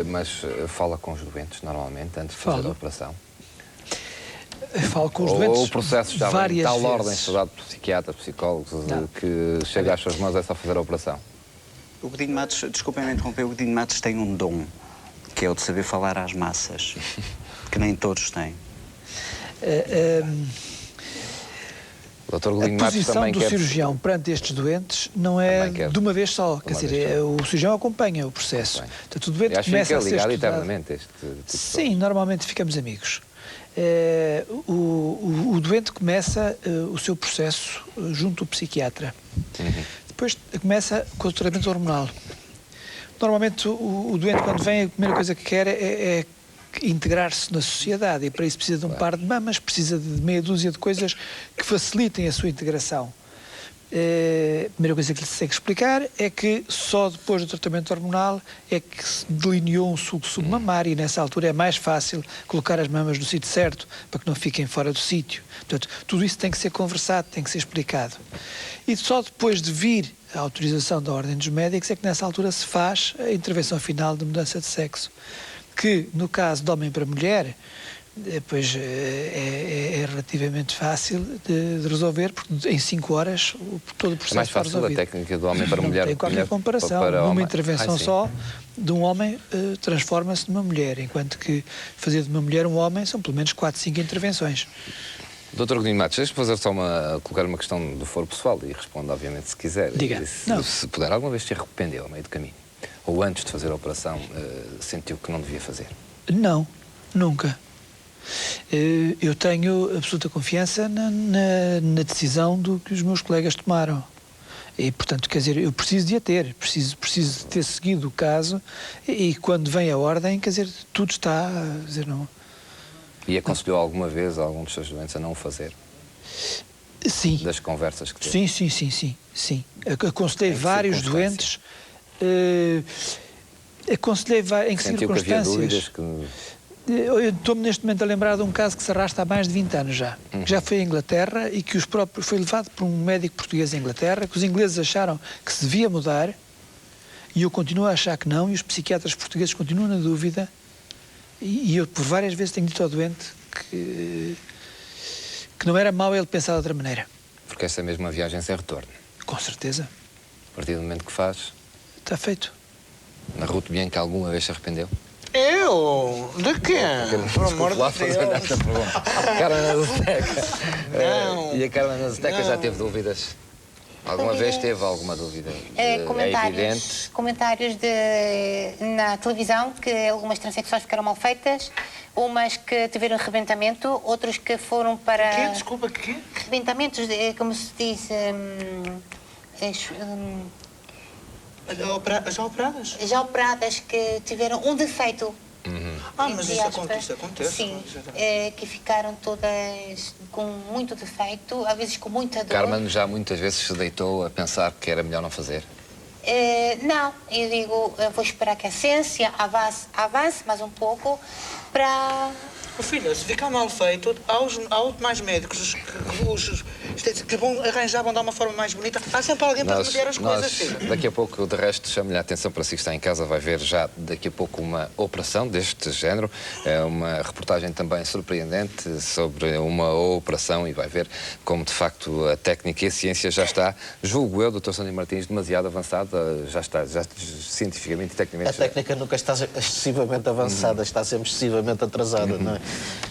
mas fala com os doentes normalmente antes de fazer a operação? Falo com os doentes. Ou o processo já vem de tal ordem, estudado por psiquiatras, psicólogos, que chega às suas mãos é só fazer a operação? O Godinho de Matos, desculpem-me interromper, o Godinho de Matos tem um dom, que é o de saber falar às massas, que nem todos têm. A posição do cirurgião perante estes doentes não é de uma vez só. Quer dizer, o cirurgião acompanha o processo. Portanto, o doente começa a ser ligado estudado. eternamente este tipo de Sim, normalmente ficamos amigos. O doente começa o seu processo junto ao psiquiatra. Depois começa com o tratamento hormonal. Normalmente o doente, quando vem, a primeira coisa que quer é integrar-se na sociedade, e para isso precisa de um par de mamas, precisa de meia dúzia de coisas que facilitem a sua integração. A primeira coisa que lhe tem que explicar é que só depois do tratamento hormonal é que se delineou um sulco submamário, e nessa altura é mais fácil colocar as mamas no sítio certo, para que não fiquem fora do sítio. Portanto, tudo isso tem que ser conversado, tem que ser explicado. E só depois de vir a autorização da Ordem dos Médicos é que nessa altura se faz a intervenção final de mudança de sexo, que no caso de homem para mulher, depois é relativamente fácil de resolver, porque em 5 horas todo o processo está resolvido. É mais fácil a técnica do homem para mulher. Não tem qualquer comparação. Numa intervenção só, de um homem transforma-se numa mulher, enquanto que fazer de uma mulher um homem são pelo menos 4, 5 intervenções. Dr. Godinho Matos, deixe-me fazer só colocar uma questão do foro pessoal e responda, obviamente, se quiser. Diga. Se puder, alguma vez se arrependeu ao meio do caminho? Ou antes de fazer a operação, sentiu que não devia fazer? Não, nunca. Eu tenho absoluta confiança na decisão do que os meus colegas tomaram. E, portanto, quer dizer, eu preciso de a ter, preciso de ter seguido o caso, e quando vem a ordem, quer dizer, tudo está, quer dizer, não... E aconselhou alguma vez a algum dos seus doentes a não o fazer? Sim. Das conversas que teve? Sim. Aconselhei vários doentes. Aconselhei em que circunstâncias? Que havia dúvidas que... Eu estou-me neste momento a lembrar de um caso que se arrasta há mais de 20 anos já. Que já foi à Inglaterra e que foi levado por um médico português à Inglaterra, que os ingleses acharam que se devia mudar, e eu continuo a achar que não, e os psiquiatras portugueses continuam na dúvida, e eu por várias vezes tenho dito ao doente que não era mau ele pensar de outra maneira. Porque essa mesma viagem sem retorno? Com certeza. A partir do momento que faz? Está feito. Na Ruth Bianca alguma vez se arrependeu? Eu? De quê? Por amor de Deus. Carmen Azuteca. E a Carmen Azuteca já teve dúvidas? Alguma vez teve alguma dúvida? É evidente. Comentários na televisão que algumas transexuais ficaram mal feitas, umas que tiveram arrebentamento, outros que foram para... Que? Desculpa, que? Arrebentamentos, como se diz... Já operadas? Já operadas que tiveram um defeito. Mas isso acontece. Sim, que ficaram todas com muito defeito, às vezes com muita dor. Carmen já muitas vezes se deitou a pensar que era melhor não fazer? Não, eu digo, eu vou esperar que a ciência avance mais um pouco para... Filha, se ficar mal feito, há mais médicos que vão dar uma forma mais bonita. Há sempre alguém para remediar as coisas assim. Daqui a pouco, de resto, chamo-lhe a atenção para si que está em casa, vai ver já daqui a pouco uma operação deste género. É uma reportagem também surpreendente sobre uma operação e vai ver como, de facto, a técnica e a ciência já está, julgo eu, Dr. Sónia Martins, demasiado avançada, já cientificamente e tecnicamente... A técnica nunca está excessivamente avançada, está sempre excessivamente atrasada, não é?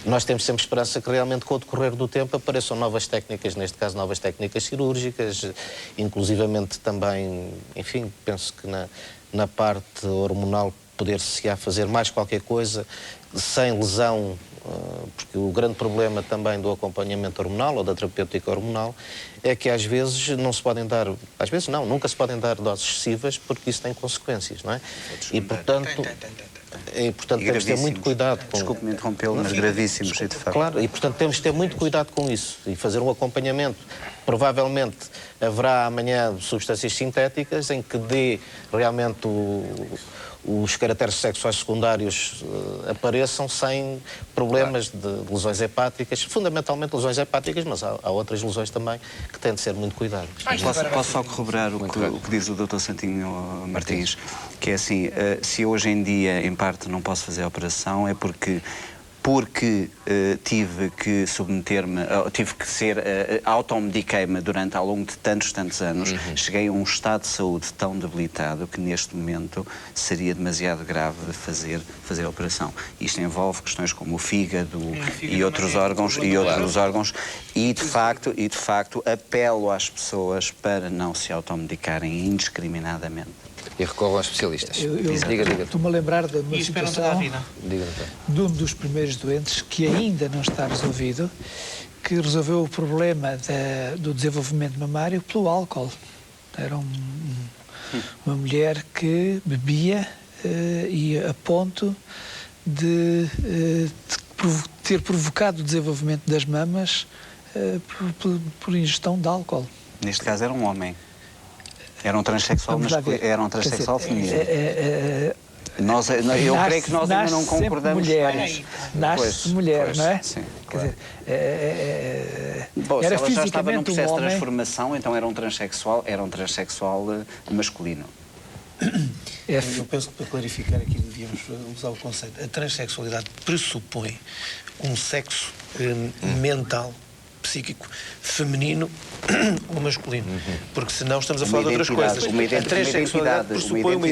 Nós temos sempre esperança que realmente com o decorrer do tempo apareçam novas técnicas, neste caso novas técnicas cirúrgicas, inclusivamente também, enfim, penso que na parte hormonal poder-se-á fazer mais qualquer coisa sem lesão, porque o grande problema também do acompanhamento hormonal ou da terapêutica hormonal é que às vezes não se podem dar, às vezes não, nunca se podem dar doses excessivas porque isso tem consequências, não é? E portanto temos de ter muito cuidado com... Desculpe-me interrompê-lo, mas gravíssimos, de facto. Claro, e portanto temos de ter muito cuidado com isso e fazer um acompanhamento. Provavelmente haverá amanhã substâncias sintéticas em que dê realmente os caracteres sexuais secundários apareçam sem problemas de lesões hepáticas, fundamentalmente lesões hepáticas, mas há outras lesões também que têm de ser muito cuidadas. Posso só corroborar o que diz o Dr. Santinho Martins, que é assim, se eu hoje em dia, em parte, não posso fazer a operação, é porque tive que submeter-me, tive que ser, automediquei-me durante, ao longo de tantos anos, cheguei a um estado de saúde tão debilitado que neste momento seria demasiado grave fazer a operação. Isto envolve questões como o fígado e outros órgãos, e de facto apelo às pessoas para não se automedicarem indiscriminadamente. E recorram aos especialistas. Estou-me a lembrar de uma situação de um dos primeiros doentes que ainda não está resolvido, que resolveu o problema do desenvolvimento mamário pelo álcool. Era uma mulher que bebia e a ponto de ter provocado o desenvolvimento das mamas por ingestão de álcool. Neste caso era um homem. Era um transexual feminino. Eu creio que nós ainda não concordamos bem. Nasce mulher, não é? Sim, quer dizer, Bom, era se ela já estava num fisicamente processo um de homem. transformação, então era um transexual masculino. Eu penso que para clarificar aqui devíamos usar o conceito. A transexualidade pressupõe um sexo mental, psíquico, feminino ou masculino. Porque senão estamos a falar de outras coisas. A transexualidade pressupõe uma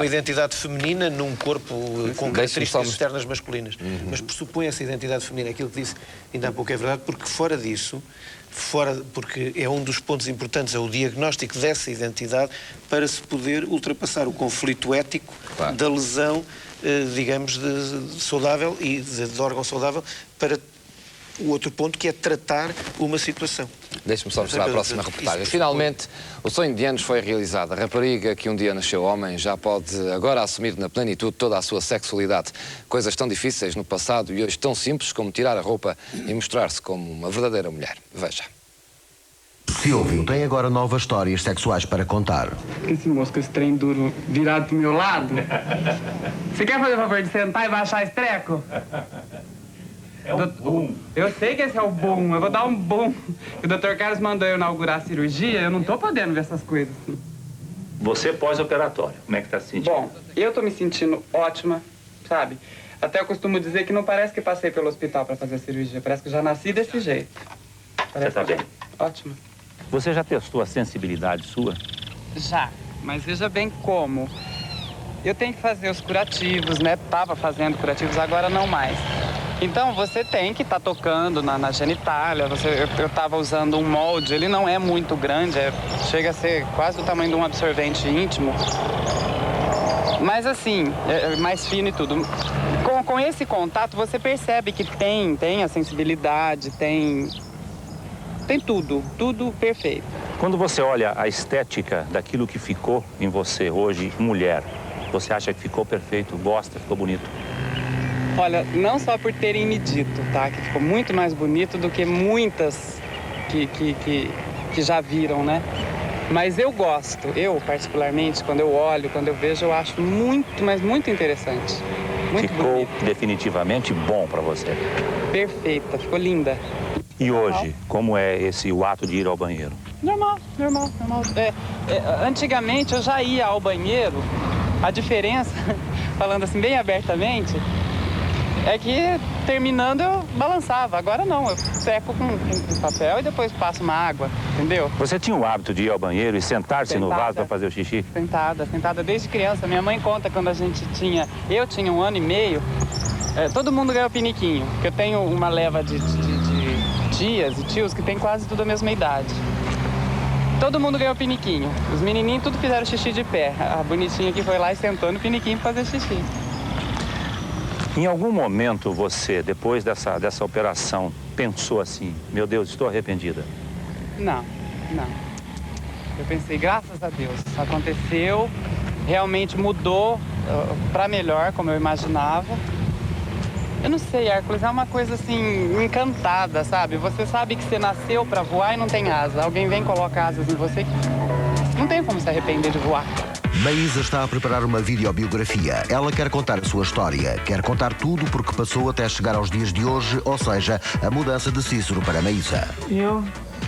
identidade feminina num corpo com características externas masculinas. Mas pressupõe essa identidade feminina. Aquilo que disse ainda há pouco é verdade, porque fora disso, porque é um dos pontos importantes, é o diagnóstico dessa identidade para se poder ultrapassar o conflito ético da lesão, digamos, de saudável e de órgão saudável para o outro ponto, que é tratar uma situação. Deixe-me só mostrar a próxima reportagem. Finalmente, o sonho de anos foi realizado. A rapariga que um dia nasceu homem já pode agora assumir na plenitude toda a sua sexualidade. Coisas tão difíceis no passado e hoje tão simples como tirar a roupa e mostrar-se como uma verdadeira mulher. Veja. Silvio tem agora novas histórias sexuais para contar. Esse moço com esse trem duro virado pro meu lado. Você quer fazer o favor de sentar e baixar esse treco? É o boom. Eu sei que esse é o boom, eu vou dar um boom. O Dr. Carlos mandou eu inaugurar a cirurgia, eu não tô podendo ver essas coisas. Você pós-operatório, como é que tá se sentindo? Bom, eu tô me sentindo ótima, sabe? Até eu costumo dizer que não parece que passei pelo hospital para fazer a cirurgia, parece que já nasci desse jeito. Você tá bem? Ótimo. Você já testou a sensibilidade sua? Já, mas veja bem como. Eu tenho que fazer os curativos, né? Tava fazendo curativos, agora não mais. Então, você tem que estar tocando na genitália. Eu tava usando um molde, ele não é muito grande, chega a ser quase do tamanho de um absorvente íntimo. Mas assim, é mais fino e tudo. Com esse contato, você percebe que tem a sensibilidade, tem tudo perfeito. Quando você olha a estética daquilo que ficou em você hoje, mulher, você acha que ficou perfeito, gosta, ficou bonito? Olha, não só por terem me dito, tá? Que ficou muito mais bonito do que muitas que já viram, né? Mas eu gosto, eu particularmente, quando eu olho, quando eu vejo, eu acho muito, mas muito interessante. Muito ficou bonito. definitivamente bom para você. Perfeita, ficou linda. E hoje, como é o ato de ir ao banheiro? Normal. Antigamente eu já ia ao banheiro, a diferença, falando assim bem abertamente, é que terminando eu balançava. Agora não, eu seco com papel e depois passo uma água, entendeu? Você tinha o hábito de ir ao banheiro e sentar-se no vaso para fazer o xixi? Sentada desde criança. Minha mãe conta quando eu tinha 1 ano e meio, todo mundo ganhou piniquinho, porque eu tenho uma leva de tias e tios que tem quase tudo a mesma idade. Todo mundo ganhou piniquinho. Os menininhos tudo fizeram xixi de pé. A bonitinha que foi lá e sentou no piniquinho para fazer xixi. Em algum momento você, depois dessa operação, pensou assim, meu Deus, estou arrependida? Não. Eu pensei, graças a Deus, aconteceu, realmente mudou para melhor, como eu imaginava. Eu não sei, Hércules, é uma coisa assim, encantada, sabe? Você sabe que você nasceu para voar e não tem asa. Alguém vem e coloca asas em você, não tem como se arrepender de voar. Maísa está a preparar uma videobiografia. Ela quer contar a sua história, quer contar tudo porque passou até chegar aos dias de hoje, ou seja, a mudança de Cícero para Maísa. Eu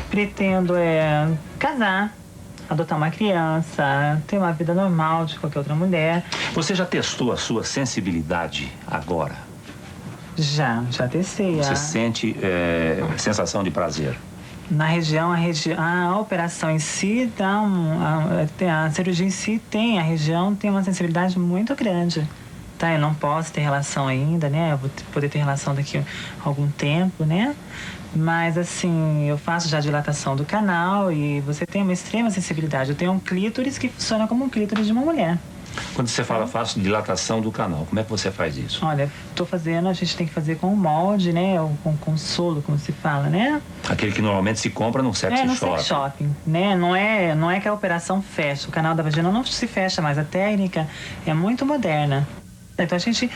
pretendo casar, adotar uma criança, ter uma vida normal de qualquer outra mulher. Você já testou a sua sensibilidade agora? Já testei. Você sente sensação de prazer? Na região, a operação em si, a cirurgia em si a região tem uma sensibilidade muito grande. Tá? Eu não posso ter relação ainda, né? Eu vou poder ter relação daqui a algum tempo, né? Mas, assim, eu faço já dilatação do canal e você tem uma extrema sensibilidade. Eu tenho um clítoris que funciona como um clítoris de uma mulher. Quando você fala, faço dilatação do canal, como é que você faz isso? Olha, estou fazendo, a gente tem que fazer com o molde, né? Ou com consolo, como se fala, né? Aquele que normalmente se compra num sex no shop. Sex shopping, né? Não é que a operação fecha, o canal da vagina não se fecha, mas a técnica é muito moderna. Então a gente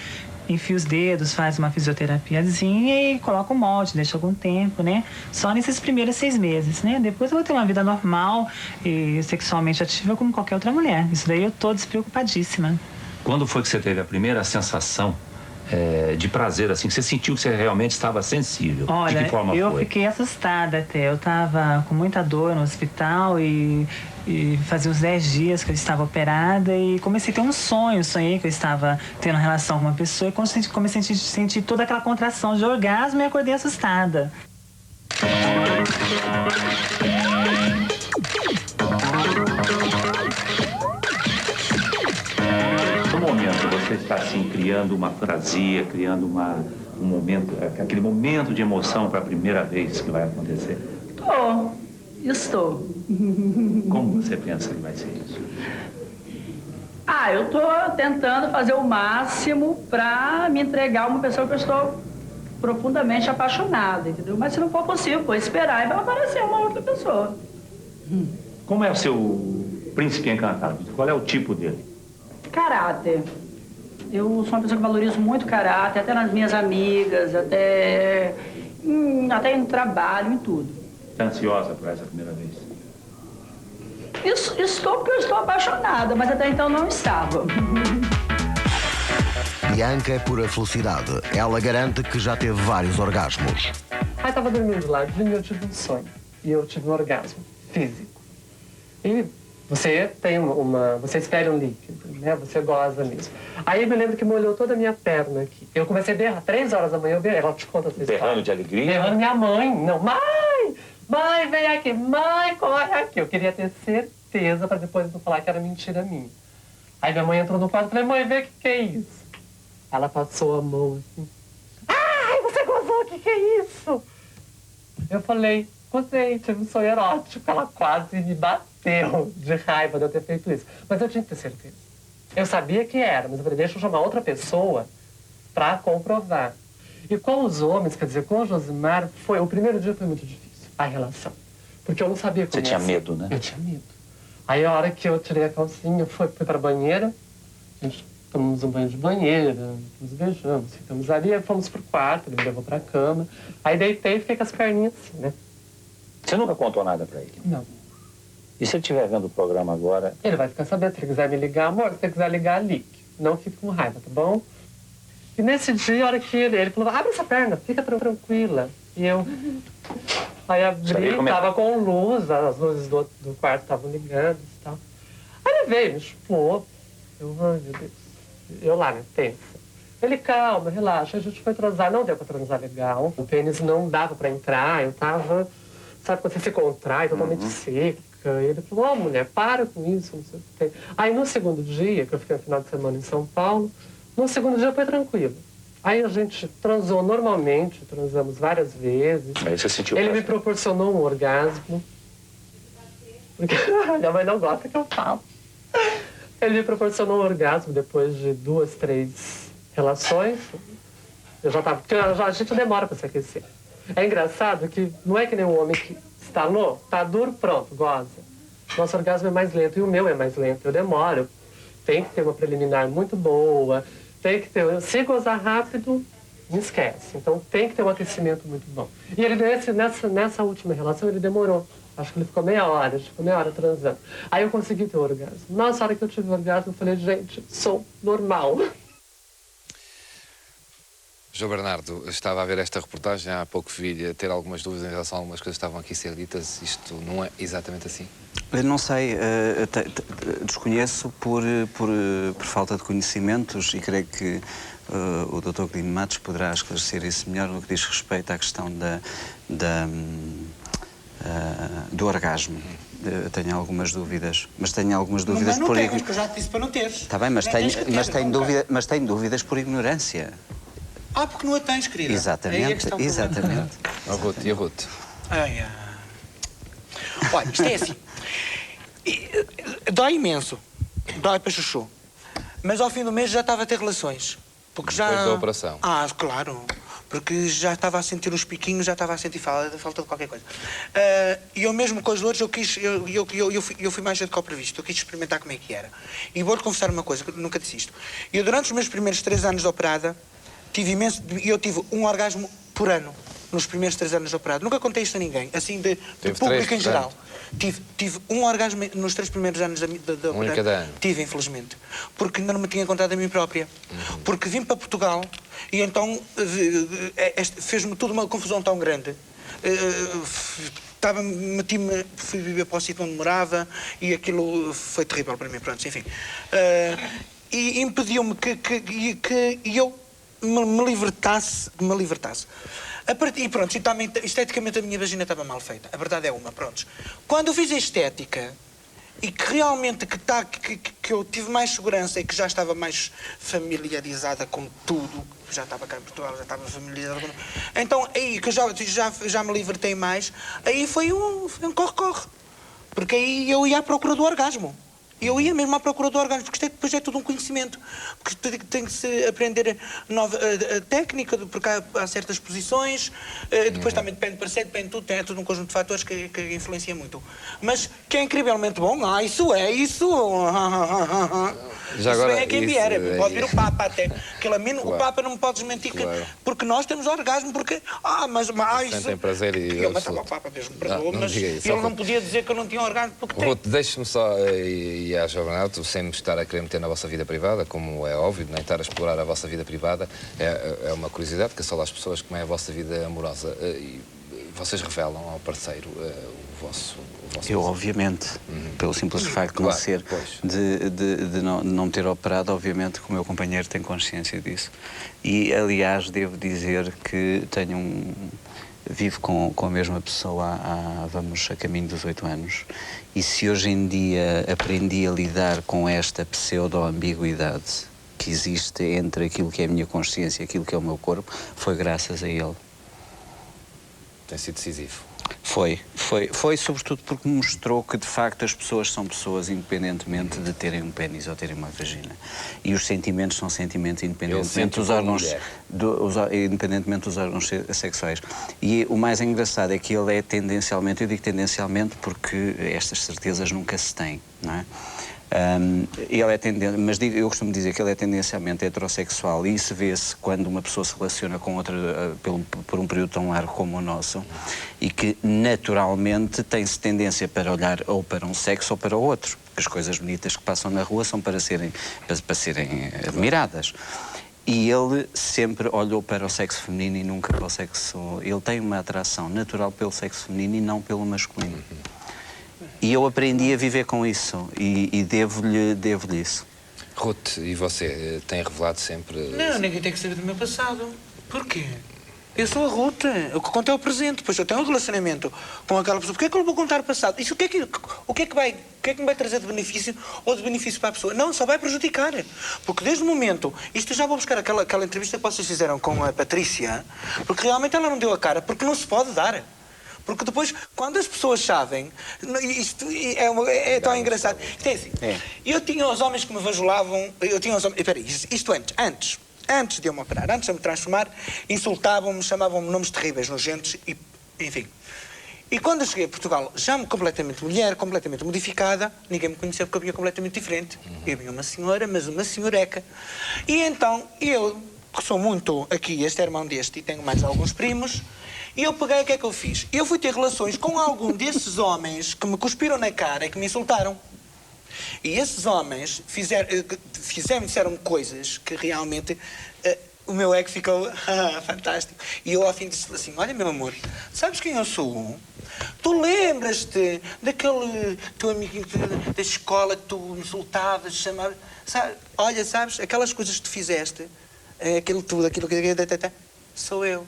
enfia os dedos, faz uma fisioterapiazinha e coloca o molde, deixa algum tempo, né? Só nesses primeiros 6 meses, né? Depois eu vou ter uma vida normal e sexualmente ativa como qualquer outra mulher. Isso daí eu tô despreocupadíssima. Quando foi que você teve a primeira sensação de prazer, assim, que você sentiu que você realmente estava sensível? Olha, de que forma eu foi? Fiquei assustada até. Eu estava com muita dor no hospital e fazia uns 10 dias que eu estava operada e comecei a ter um sonho. Sonhei que eu estava tendo relação com uma pessoa e comecei a sentir toda aquela contração de orgasmo e acordei assustada. No momento você está assim criando uma fantasia, criando um momento, aquele momento de emoção para a primeira vez que vai acontecer? Estou. Como você pensa que vai ser isso? Eu estou tentando fazer o máximo para me entregar a uma pessoa que eu estou profundamente apaixonada, entendeu? Mas se não for possível, vou esperar e vai aparecer uma outra pessoa. Como é o seu príncipe encantado? Qual é o tipo dele? Caráter. Eu sou uma pessoa que valorizo muito caráter, até nas minhas amigas, até no trabalho, em tudo. Está ansiosa por essa primeira vez? Estou porque eu estou apaixonada, mas até então não estava. Bianca é pura felicidade. Ela garante que já teve vários orgasmos. Estava dormindo lá e eu tive um sonho. E eu tive um orgasmo físico. E você tem você espera um líquido, né? Você goza mesmo. Aí eu me lembro que molhou toda a minha perna aqui. Eu comecei a berrar, 3 horas da manhã, ela te conta essa história. Berrando de alegria? Berrando minha mãe. Não, mãe, vem aqui, mãe, corre aqui. Eu queria ter certeza para depois não falar que era mentira minha. Aí minha mãe entrou no quarto e falei, mãe, vê o que é isso. Ela passou a mão assim. Ai, você gozou, o que é isso? Eu falei, gozei, tive um sonho erótico. Ela quase me bateu de raiva de eu ter feito isso. Mas eu tinha que ter certeza. Eu sabia que era, mas eu falei, deixa eu chamar outra pessoa para comprovar. E com os homens, quer dizer, com o Josimar, o primeiro dia foi muito difícil, a relação. Porque eu não sabia como Você tinha medo, né? Eu tinha medo. Aí a hora que eu tirei a calcinha, eu fui para a banheira, a gente tomamos um banho de banheira, nos beijamos, ficamos ali, aí fomos pro quarto, ele me levou pra cama. Aí deitei e fiquei com as perninhas assim, né? Você nunca contou nada pra ele? Não. E se ele estiver vendo o programa agora? Ele vai ficar sabendo. Se ele quiser me ligar, amor, se ele quiser ligar, ligue. Não fique com raiva, tá bom? E nesse dia, a hora que ele falou, abre essa perna, fica tranquila. E eu... Aí abri, tava com luz, as luzes do quarto estavam ligadas e tal. Aí ele veio, me chupou. Eu, ai meu Deus. Eu lá, né, tensa. Ele, calma, relaxa, a gente foi transar, não deu pra transar legal. O pênis não dava pra entrar, eu tava... Sabe quando você se contrai, totalmente seca. E ele falou, mulher, para com isso, não sei o que tem. Aí no segundo dia, que eu fiquei no final de semana em São Paulo, no segundo dia foi tranquilo. Aí a gente transou normalmente, transamos várias vezes. Aí você sentiu Ele me proporcionou um orgasmo. Porque minha mãe não gosta que eu falo. Ele me proporcionou um orgasmo depois de 2, 3 relações. Eu já tava... A gente demora pra se aquecer. É engraçado que não é que nem um homem que estalou, tá duro, pronto, goza. Nosso orgasmo é mais lento e o meu é mais lento. Eu demoro. Tem que ter uma preliminar muito boa. Tem que ter... Se gozar rápido, me esquece. Então tem que ter um aquecimento muito bom. E ele nessa última relação, ele demorou. Acho que ele ficou meia hora transando. Aí eu consegui ter o orgasmo. Nossa, a hora que eu tive o orgasmo, eu falei, gente, sou normal. João Bernardo, estava a ver esta reportagem, há pouco vi ter algumas dúvidas em relação a algumas coisas que estavam aqui a ser ditas. Isto não é exatamente assim? Eu não sei, desconheço por falta de conhecimentos e creio que o Dr. Quirino Matos poderá esclarecer isso melhor no que diz respeito à questão do orgasmo. Eu tenho algumas dúvidas, mas tenho algumas dúvidas não por... Não porque eu já te disse para não teres. Está bem, mas tenho dúvidas por ignorância. Porque não a tens, querida. Exatamente, exatamente. E a Ruth? Olha, isto é assim. Dói imenso. Dói para chuchu. Mas ao fim do mês já estava a ter relações. Porque já... Depois da operação? Claro. Porque já estava a sentir os piquinhos, já estava a sentir falta de qualquer coisa. E eu mesmo com as dores, eu fui mais cedo que ao previsto. Eu quis experimentar como é que era. E vou-lhe confessar uma coisa, que eu nunca disse isto. Eu, durante os meus primeiros 3 anos de operada, eu tive um orgasmo por ano, nos primeiros 3 anos de operado. Nunca contei isto a ninguém, assim, de público em geral. Tive um orgasmo nos 3 primeiros anos da operado. Cada ano? Tive, infelizmente. Porque ainda não me tinha contado a mim própria. Porque vim para Portugal e então fez-me tudo uma confusão tão grande. Fui viver para o sítio onde morava e aquilo foi terrível para mim, pronto, enfim. E impediu-me que eu me libertasse. E pronto, esteticamente a minha vagina estava mal feita. A verdade é uma, pronto. Quando eu fiz a estética e que realmente que eu tive mais segurança e que já estava mais familiarizada com tudo, já estava cá em Portugal, já estava familiarizada com... Então, aí que eu já me libertei mais, aí foi um corre-corre. Porque aí eu ia à procura do orgasmo. Eu ia mesmo à procura do orgasmo, porque isto depois é tudo um conhecimento. Porque tem que se aprender a técnica, porque há certas posições, depois também depende de tudo, é tudo um conjunto de fatores que influencia muito. Mas que é incrivelmente bom, isso. Já agora, isso é quem vier, pode vir o Papa até. O Papa não me pode desmentir, porque nós temos orgasmo, porque... Sentem prazer e... Eu matava o Papa mesmo, mas ele não podia dizer que eu não tinha orgasmo, porque tem. Deixe-me só... E a João Bernardo, sem me estar a querer meter na vossa vida privada, como é óbvio, nem estar a explorar a vossa vida privada, é uma curiosidade que só as pessoas como é a vossa vida amorosa. E vocês revelam ao parceiro o vosso eu, obviamente, pelo simples facto de não me ter operado, obviamente que o meu companheiro tem consciência disso. E, aliás, devo dizer que vivo com a mesma pessoa vamos a caminho dos 8 anos. E se hoje em dia aprendi a lidar com esta pseudo-ambiguidade que existe entre aquilo que é a minha consciência e aquilo que é o meu corpo, foi graças a ele. Tem sido decisivo. Foi sobretudo porque me mostrou que, de facto, as pessoas são pessoas independentemente de terem um pênis ou terem uma vagina. E os sentimentos são sentimentos independentemente dos órgãos sexuais. E o mais engraçado é que ele é tendencialmente, eu digo tendencialmente porque estas certezas nunca se têm, não é? Ele é tendência, mas eu costumo dizer que ele é tendencialmente heterossexual, e isso vê-se quando uma pessoa se relaciona com outra por um período tão largo como o nosso, e que naturalmente tem-se tendência para olhar ou para um sexo ou para o outro, porque as coisas bonitas que passam na rua são para serem admiradas. E ele sempre olhou para o sexo feminino e nunca para o sexo... Ele tem uma atração natural pelo sexo feminino e não pelo masculino. E eu aprendi a viver com isso e devo-lhe isso. Ruth, e você tem revelado sempre... Não, ninguém tem que saber do meu passado. Porquê? Eu sou a Ruth. O que conta é o presente. Depois eu tenho um relacionamento com aquela pessoa. Porquê é que eu lhe vou contar o passado? Isso o que é que me vai trazer de benefício ou de benefício para a pessoa? Não, só vai prejudicar. Porque desde o momento... Isto eu já vou buscar aquela entrevista que vocês fizeram com a Patrícia, porque realmente ela não deu a cara, porque não se pode dar. Porque depois, quando as pessoas sabem, isto é tão engraçado. Isto é assim. Eu tinha os homens que me bajulavam, espera aí, isto antes de eu me operar, antes de eu me transformar, insultavam-me, chamavam-me nomes terríveis, nojentos, e, enfim. E quando eu cheguei a Portugal, já completamente mulher, completamente modificada, ninguém me conhecia porque eu vinha completamente diferente. Eu vinha uma senhora, mas uma senhoreca. E então, eu, que sou muito aqui, este é irmão deste, e tenho mais alguns primos, e eu peguei, o que é que eu fiz? Eu fui ter relações com algum desses homens que me cuspiram na cara e que me insultaram. E esses homens disseram coisas que realmente o meu ego ficou fantástico. E eu ao fim disse assim, olha meu amor, sabes quem eu sou? Tu lembras-te daquele teu amiguinho da escola que tu me insultavas, chamavas? Olha, sabes, aquelas coisas que tu fizeste, aquilo que... Sou eu.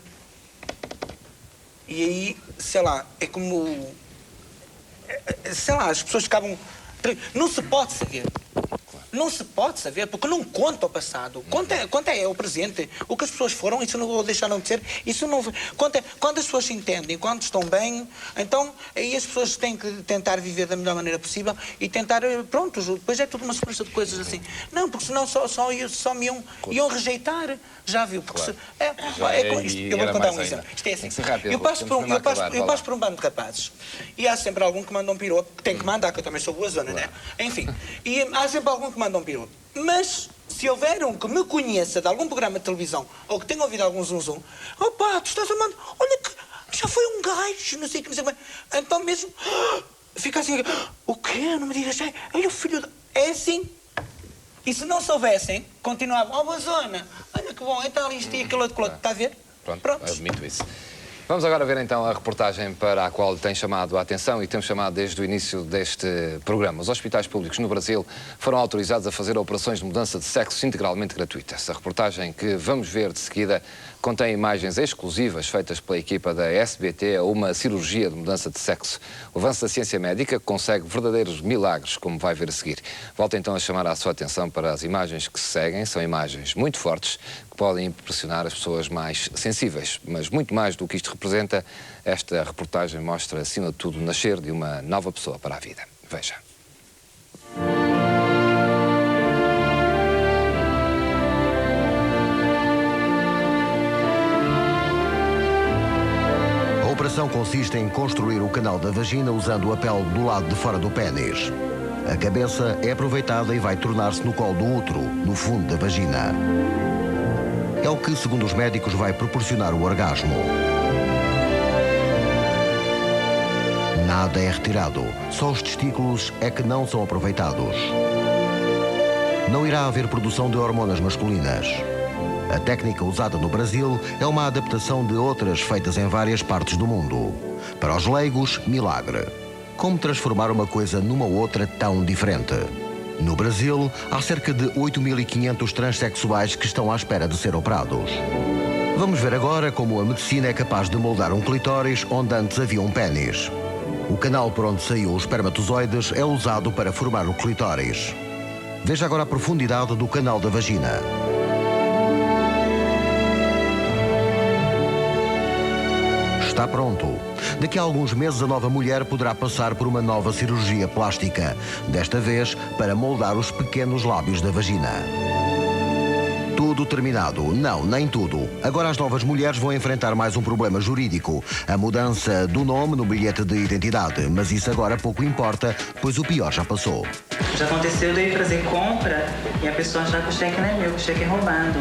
E aí, sei lá, é como... Sei lá, as pessoas ficavam... Não se pode saber. Não se pode saber, porque não conta o passado. Conta é o presente. O que as pessoas foram, isso não vou deixar de ser. Isso não... Quando as pessoas se entendem, quando estão bem, então aí as pessoas têm que tentar viver da melhor maneira possível e tentar, pronto, depois é tudo uma sequência de coisas assim. Não, porque senão só me iam rejeitar. Já viu? Porque eu vou contar um exemplo. Isto é assim. Eu passo por um bando de rapazes e há sempre algum que manda um piropo, que tem que mandar, que eu também sou boa zona, né? Enfim. E há sempre algum que manda um piropo. Mas se houver um que me conheça de algum programa de televisão ou que tenha ouvido algum zum-zum, opa, tu estás a mandar, olha que já foi um gajo, não sei o que, não sei como é. Então mesmo, fica assim, o quê? Não me digas, olha o filho da... É assim. E se não soubessem, continuavam, boa zona, olha que bom, então isto e aquilo outro, está a ver? Pronto. Admito isso. Vamos agora ver então a reportagem para a qual tem chamado a atenção e temos chamado desde o início deste programa. Os hospitais públicos no Brasil foram autorizados a fazer operações de mudança de sexo integralmente gratuitas. A reportagem que vamos ver de seguida contém imagens exclusivas feitas pela equipa da SBT a uma cirurgia de mudança de sexo. O avanço da ciência médica consegue verdadeiros milagres, como vai ver a seguir. Volto então a chamar a sua atenção para as imagens que se seguem. São imagens muito fortes que podem impressionar as pessoas mais sensíveis. Mas muito mais do que isto representa, esta reportagem mostra, acima de tudo, o nascer de uma nova pessoa para a vida. Veja. A operação consiste em construir o canal da vagina usando a pele do lado de fora do pênis. A cabeça é aproveitada e vai tornar-se no colo do útero, no fundo da vagina. É o que, segundo os médicos, vai proporcionar o orgasmo. Nada é retirado, só os testículos é que não são aproveitados. Não irá haver produção de hormonas masculinas. A técnica usada no Brasil é uma adaptação de outras feitas em várias partes do mundo. Para os leigos, milagre. Como transformar uma coisa numa outra tão diferente? No Brasil, há cerca de 8.500 transexuais que estão à espera de ser operados. Vamos ver agora como a medicina é capaz de moldar um clitóris onde antes havia um pênis. O canal por onde saiu os espermatozoides é usado para formar o clitóris. Veja agora a profundidade do canal da vagina. Está pronto. Daqui a alguns meses a nova mulher poderá passar por uma nova cirurgia plástica, desta vez para moldar os pequenos lábios da vagina. Tudo terminado? Não, nem tudo. Agora as novas mulheres vão enfrentar mais um problema jurídico, a mudança do nome no bilhete de identidade, mas isso agora pouco importa, pois o pior já passou. Já aconteceu de eu ir fazer compra e a pessoa achar que o cheque não é meu, que o cheque é roubado.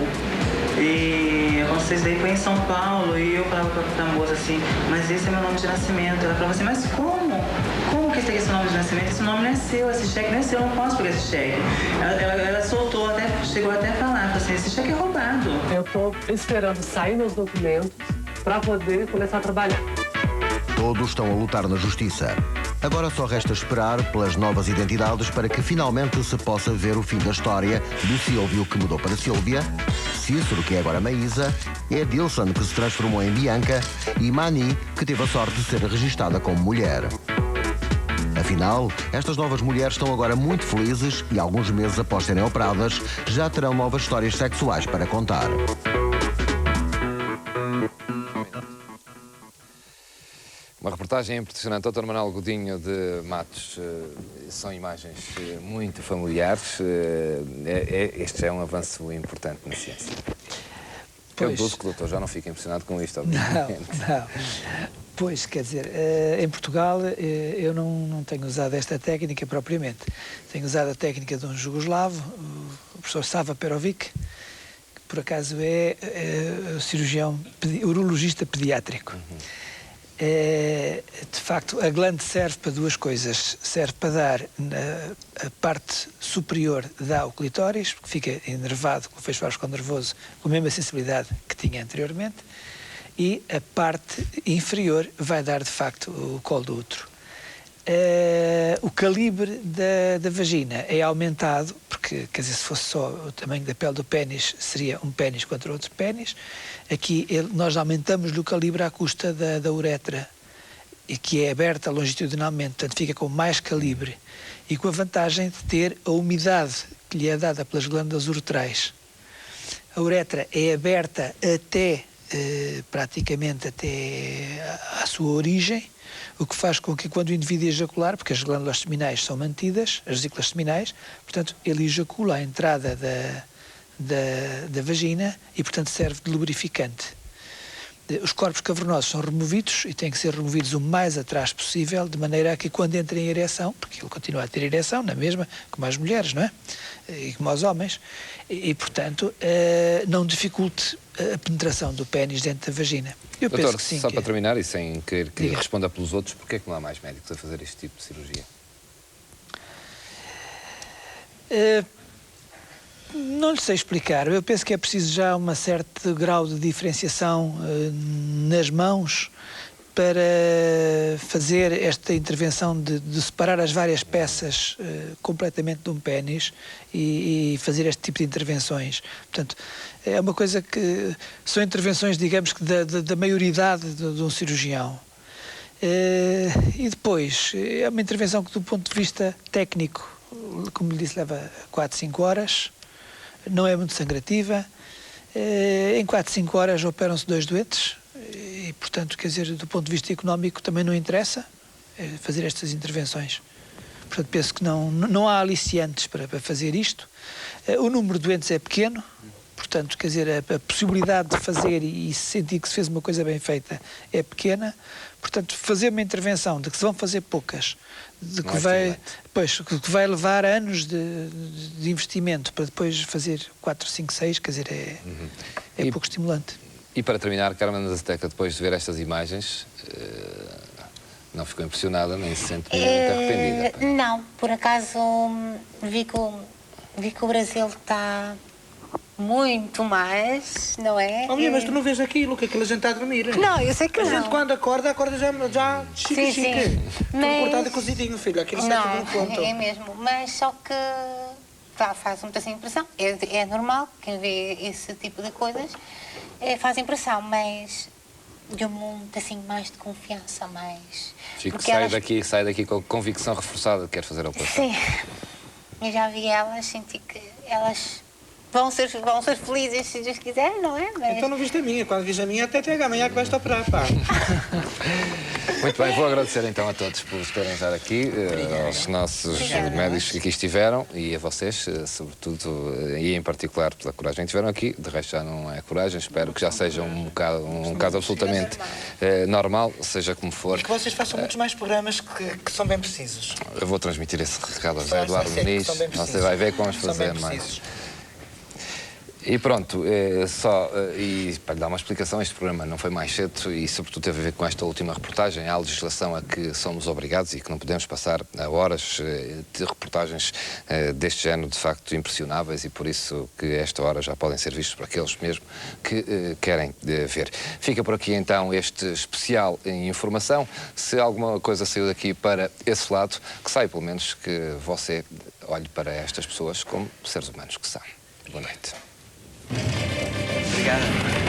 E aconteceu isso daí, foi em São Paulo, e eu falava pra moça assim, mas esse é meu nome de nascimento. Ela falava assim, mas como? Como que esse aqui é seu nome de nascimento? Esse nome não é seu, esse cheque não é seu, eu não posso pegar esse cheque. Ela soltou, chegou até a falar, falou assim, esse cheque é roubado. Eu tô esperando sair meus documentos para poder começar a trabalhar. Todos estão a lutar na justiça. Agora só resta esperar pelas novas identidades para que finalmente se possa ver o fim da história do Silvio que mudou para Sílvia, Cícero, que é agora Maísa, Edilson, que se transformou em Bianca, e Mani, que teve a sorte de ser registada como mulher. Afinal, estas novas mulheres estão agora muito felizes e alguns meses após serem operadas, já terão novas histórias sexuais para contar. Uma reportagem impressionante. Dr. Manuel Godinho de Matos, são imagens muito familiares. Este é um avanço importante na ciência. Eu deduzo que o doutor já não fica impressionado com isto, obviamente. Não. Pois, quer dizer, em Portugal eu não tenho usado esta técnica propriamente. Tenho usado a técnica de um jugoslavo, o professor Sava Perovic, que por acaso é cirurgião, urologista pediátrico. De facto, a glande serve para duas coisas. Serve para dar a parte superior dá ao clitóris, porque fica enervado com o feixe vascular nervoso, com a mesma sensibilidade que tinha anteriormente, e a parte inferior vai dar, de facto, o colo do útero. O calibre da vagina é aumentado, porque, quer dizer, se fosse só o tamanho da pele do pénis, seria um pénis contra outro pénis. Aqui nós aumentamos-lhe o calibre à custa da uretra, e que é aberta longitudinalmente, portanto fica com mais calibre, e com a vantagem de ter a umidade que lhe é dada pelas glândulas uretrais. A uretra é aberta praticamente até à sua origem, o que faz com que quando o indivíduo ejacular, porque as glândulas seminais são mantidas, as vesículas seminais, portanto ele ejacula à entrada da vagina e portanto serve de lubrificante. Os corpos cavernosos são removidos e têm que ser removidos o mais atrás possível, de maneira a que quando entra em ereção, porque ele continua a ter ereção, na mesma, como as mulheres, não é? E como os homens, e portanto não dificulte a penetração do pénis dentro da vagina. Eu doutor, penso que sim. Só para terminar, e sem querer que responda pelos outros, porquê é que não há mais médicos a fazer este tipo de cirurgia? Não lhe sei explicar. Eu penso que é preciso já um certo grau de diferenciação nas mãos para fazer esta intervenção de separar as várias peças completamente de um pénis e fazer este tipo de intervenções. Portanto, é uma coisa que são intervenções, digamos que da maioridade de um cirurgião. E depois, é uma intervenção que do ponto de vista técnico, como lhe disse, leva 4, 5 horas, não é muito sangrativa. Em 4, 5 horas operam-se 2 doentes e, portanto, quer dizer, do ponto de vista económico também não interessa fazer estas intervenções. Portanto, penso que não há aliciantes para fazer isto. O número de doentes é pequeno, portanto, quer dizer, a possibilidade de fazer e sentir que se fez uma coisa bem feita é pequena. Portanto, fazer uma intervenção de que se vão fazer poucas, de que vai levar anos de investimento para depois fazer 4, 5, 6, quer dizer, é pouco estimulante. E para terminar, Carmen Azeteca, depois de ver estas imagens, não ficou impressionada, nem se sente muito arrependida? Não, por acaso vi que o Brasil está muito mais, não é? Oh, minha, mas tu não vês aquilo, que aquela gente está a dormir. Não, eu sei que não. A gente quando acorda já chique. Sim. Tudo cortado e cozidinho, filho. Aquilo está tudo no ponto. É mesmo, mas só que faz muita impressão. É normal, quem vê esse tipo de coisas faz impressão, mas deu-me muito assim, mais de confiança, mais... Chico sai daqui com a convicção reforçada de que quer fazer a operação. Sim, eu já vi elas, senti que elas... Vão ser felizes se Deus quiser, não é? Mas... Então não viste a minha. Quando viste a minha, até amanhã que vais-te operar, pá. Muito bem, vou agradecer então a todos por terem estado aqui, aos nossos médicos que aqui estiveram e a vocês, sobretudo, e em particular pela coragem que tiveram aqui. De resto já não é coragem, espero que já seja um caso absolutamente normal, seja como for. E que vocês façam muitos mais programas que são bem precisos. Eu vou transmitir esse recado a José Eduardo Muniz, você vai ver que vamos fazer mais. E pronto, e para lhe dar uma explicação, este programa não foi mais cedo e sobretudo teve a ver com esta última reportagem. Há legislação a que somos obrigados e que não podemos passar a horas de reportagens deste género, de facto impressionáveis, e por isso que esta hora já podem ser vistos por aqueles mesmo que querem ver. Fica por aqui então este especial em informação. Se alguma coisa saiu daqui para esse lado, que saia pelo menos que você olhe para estas pessoas como seres humanos que são. Boa noite. Obrigado.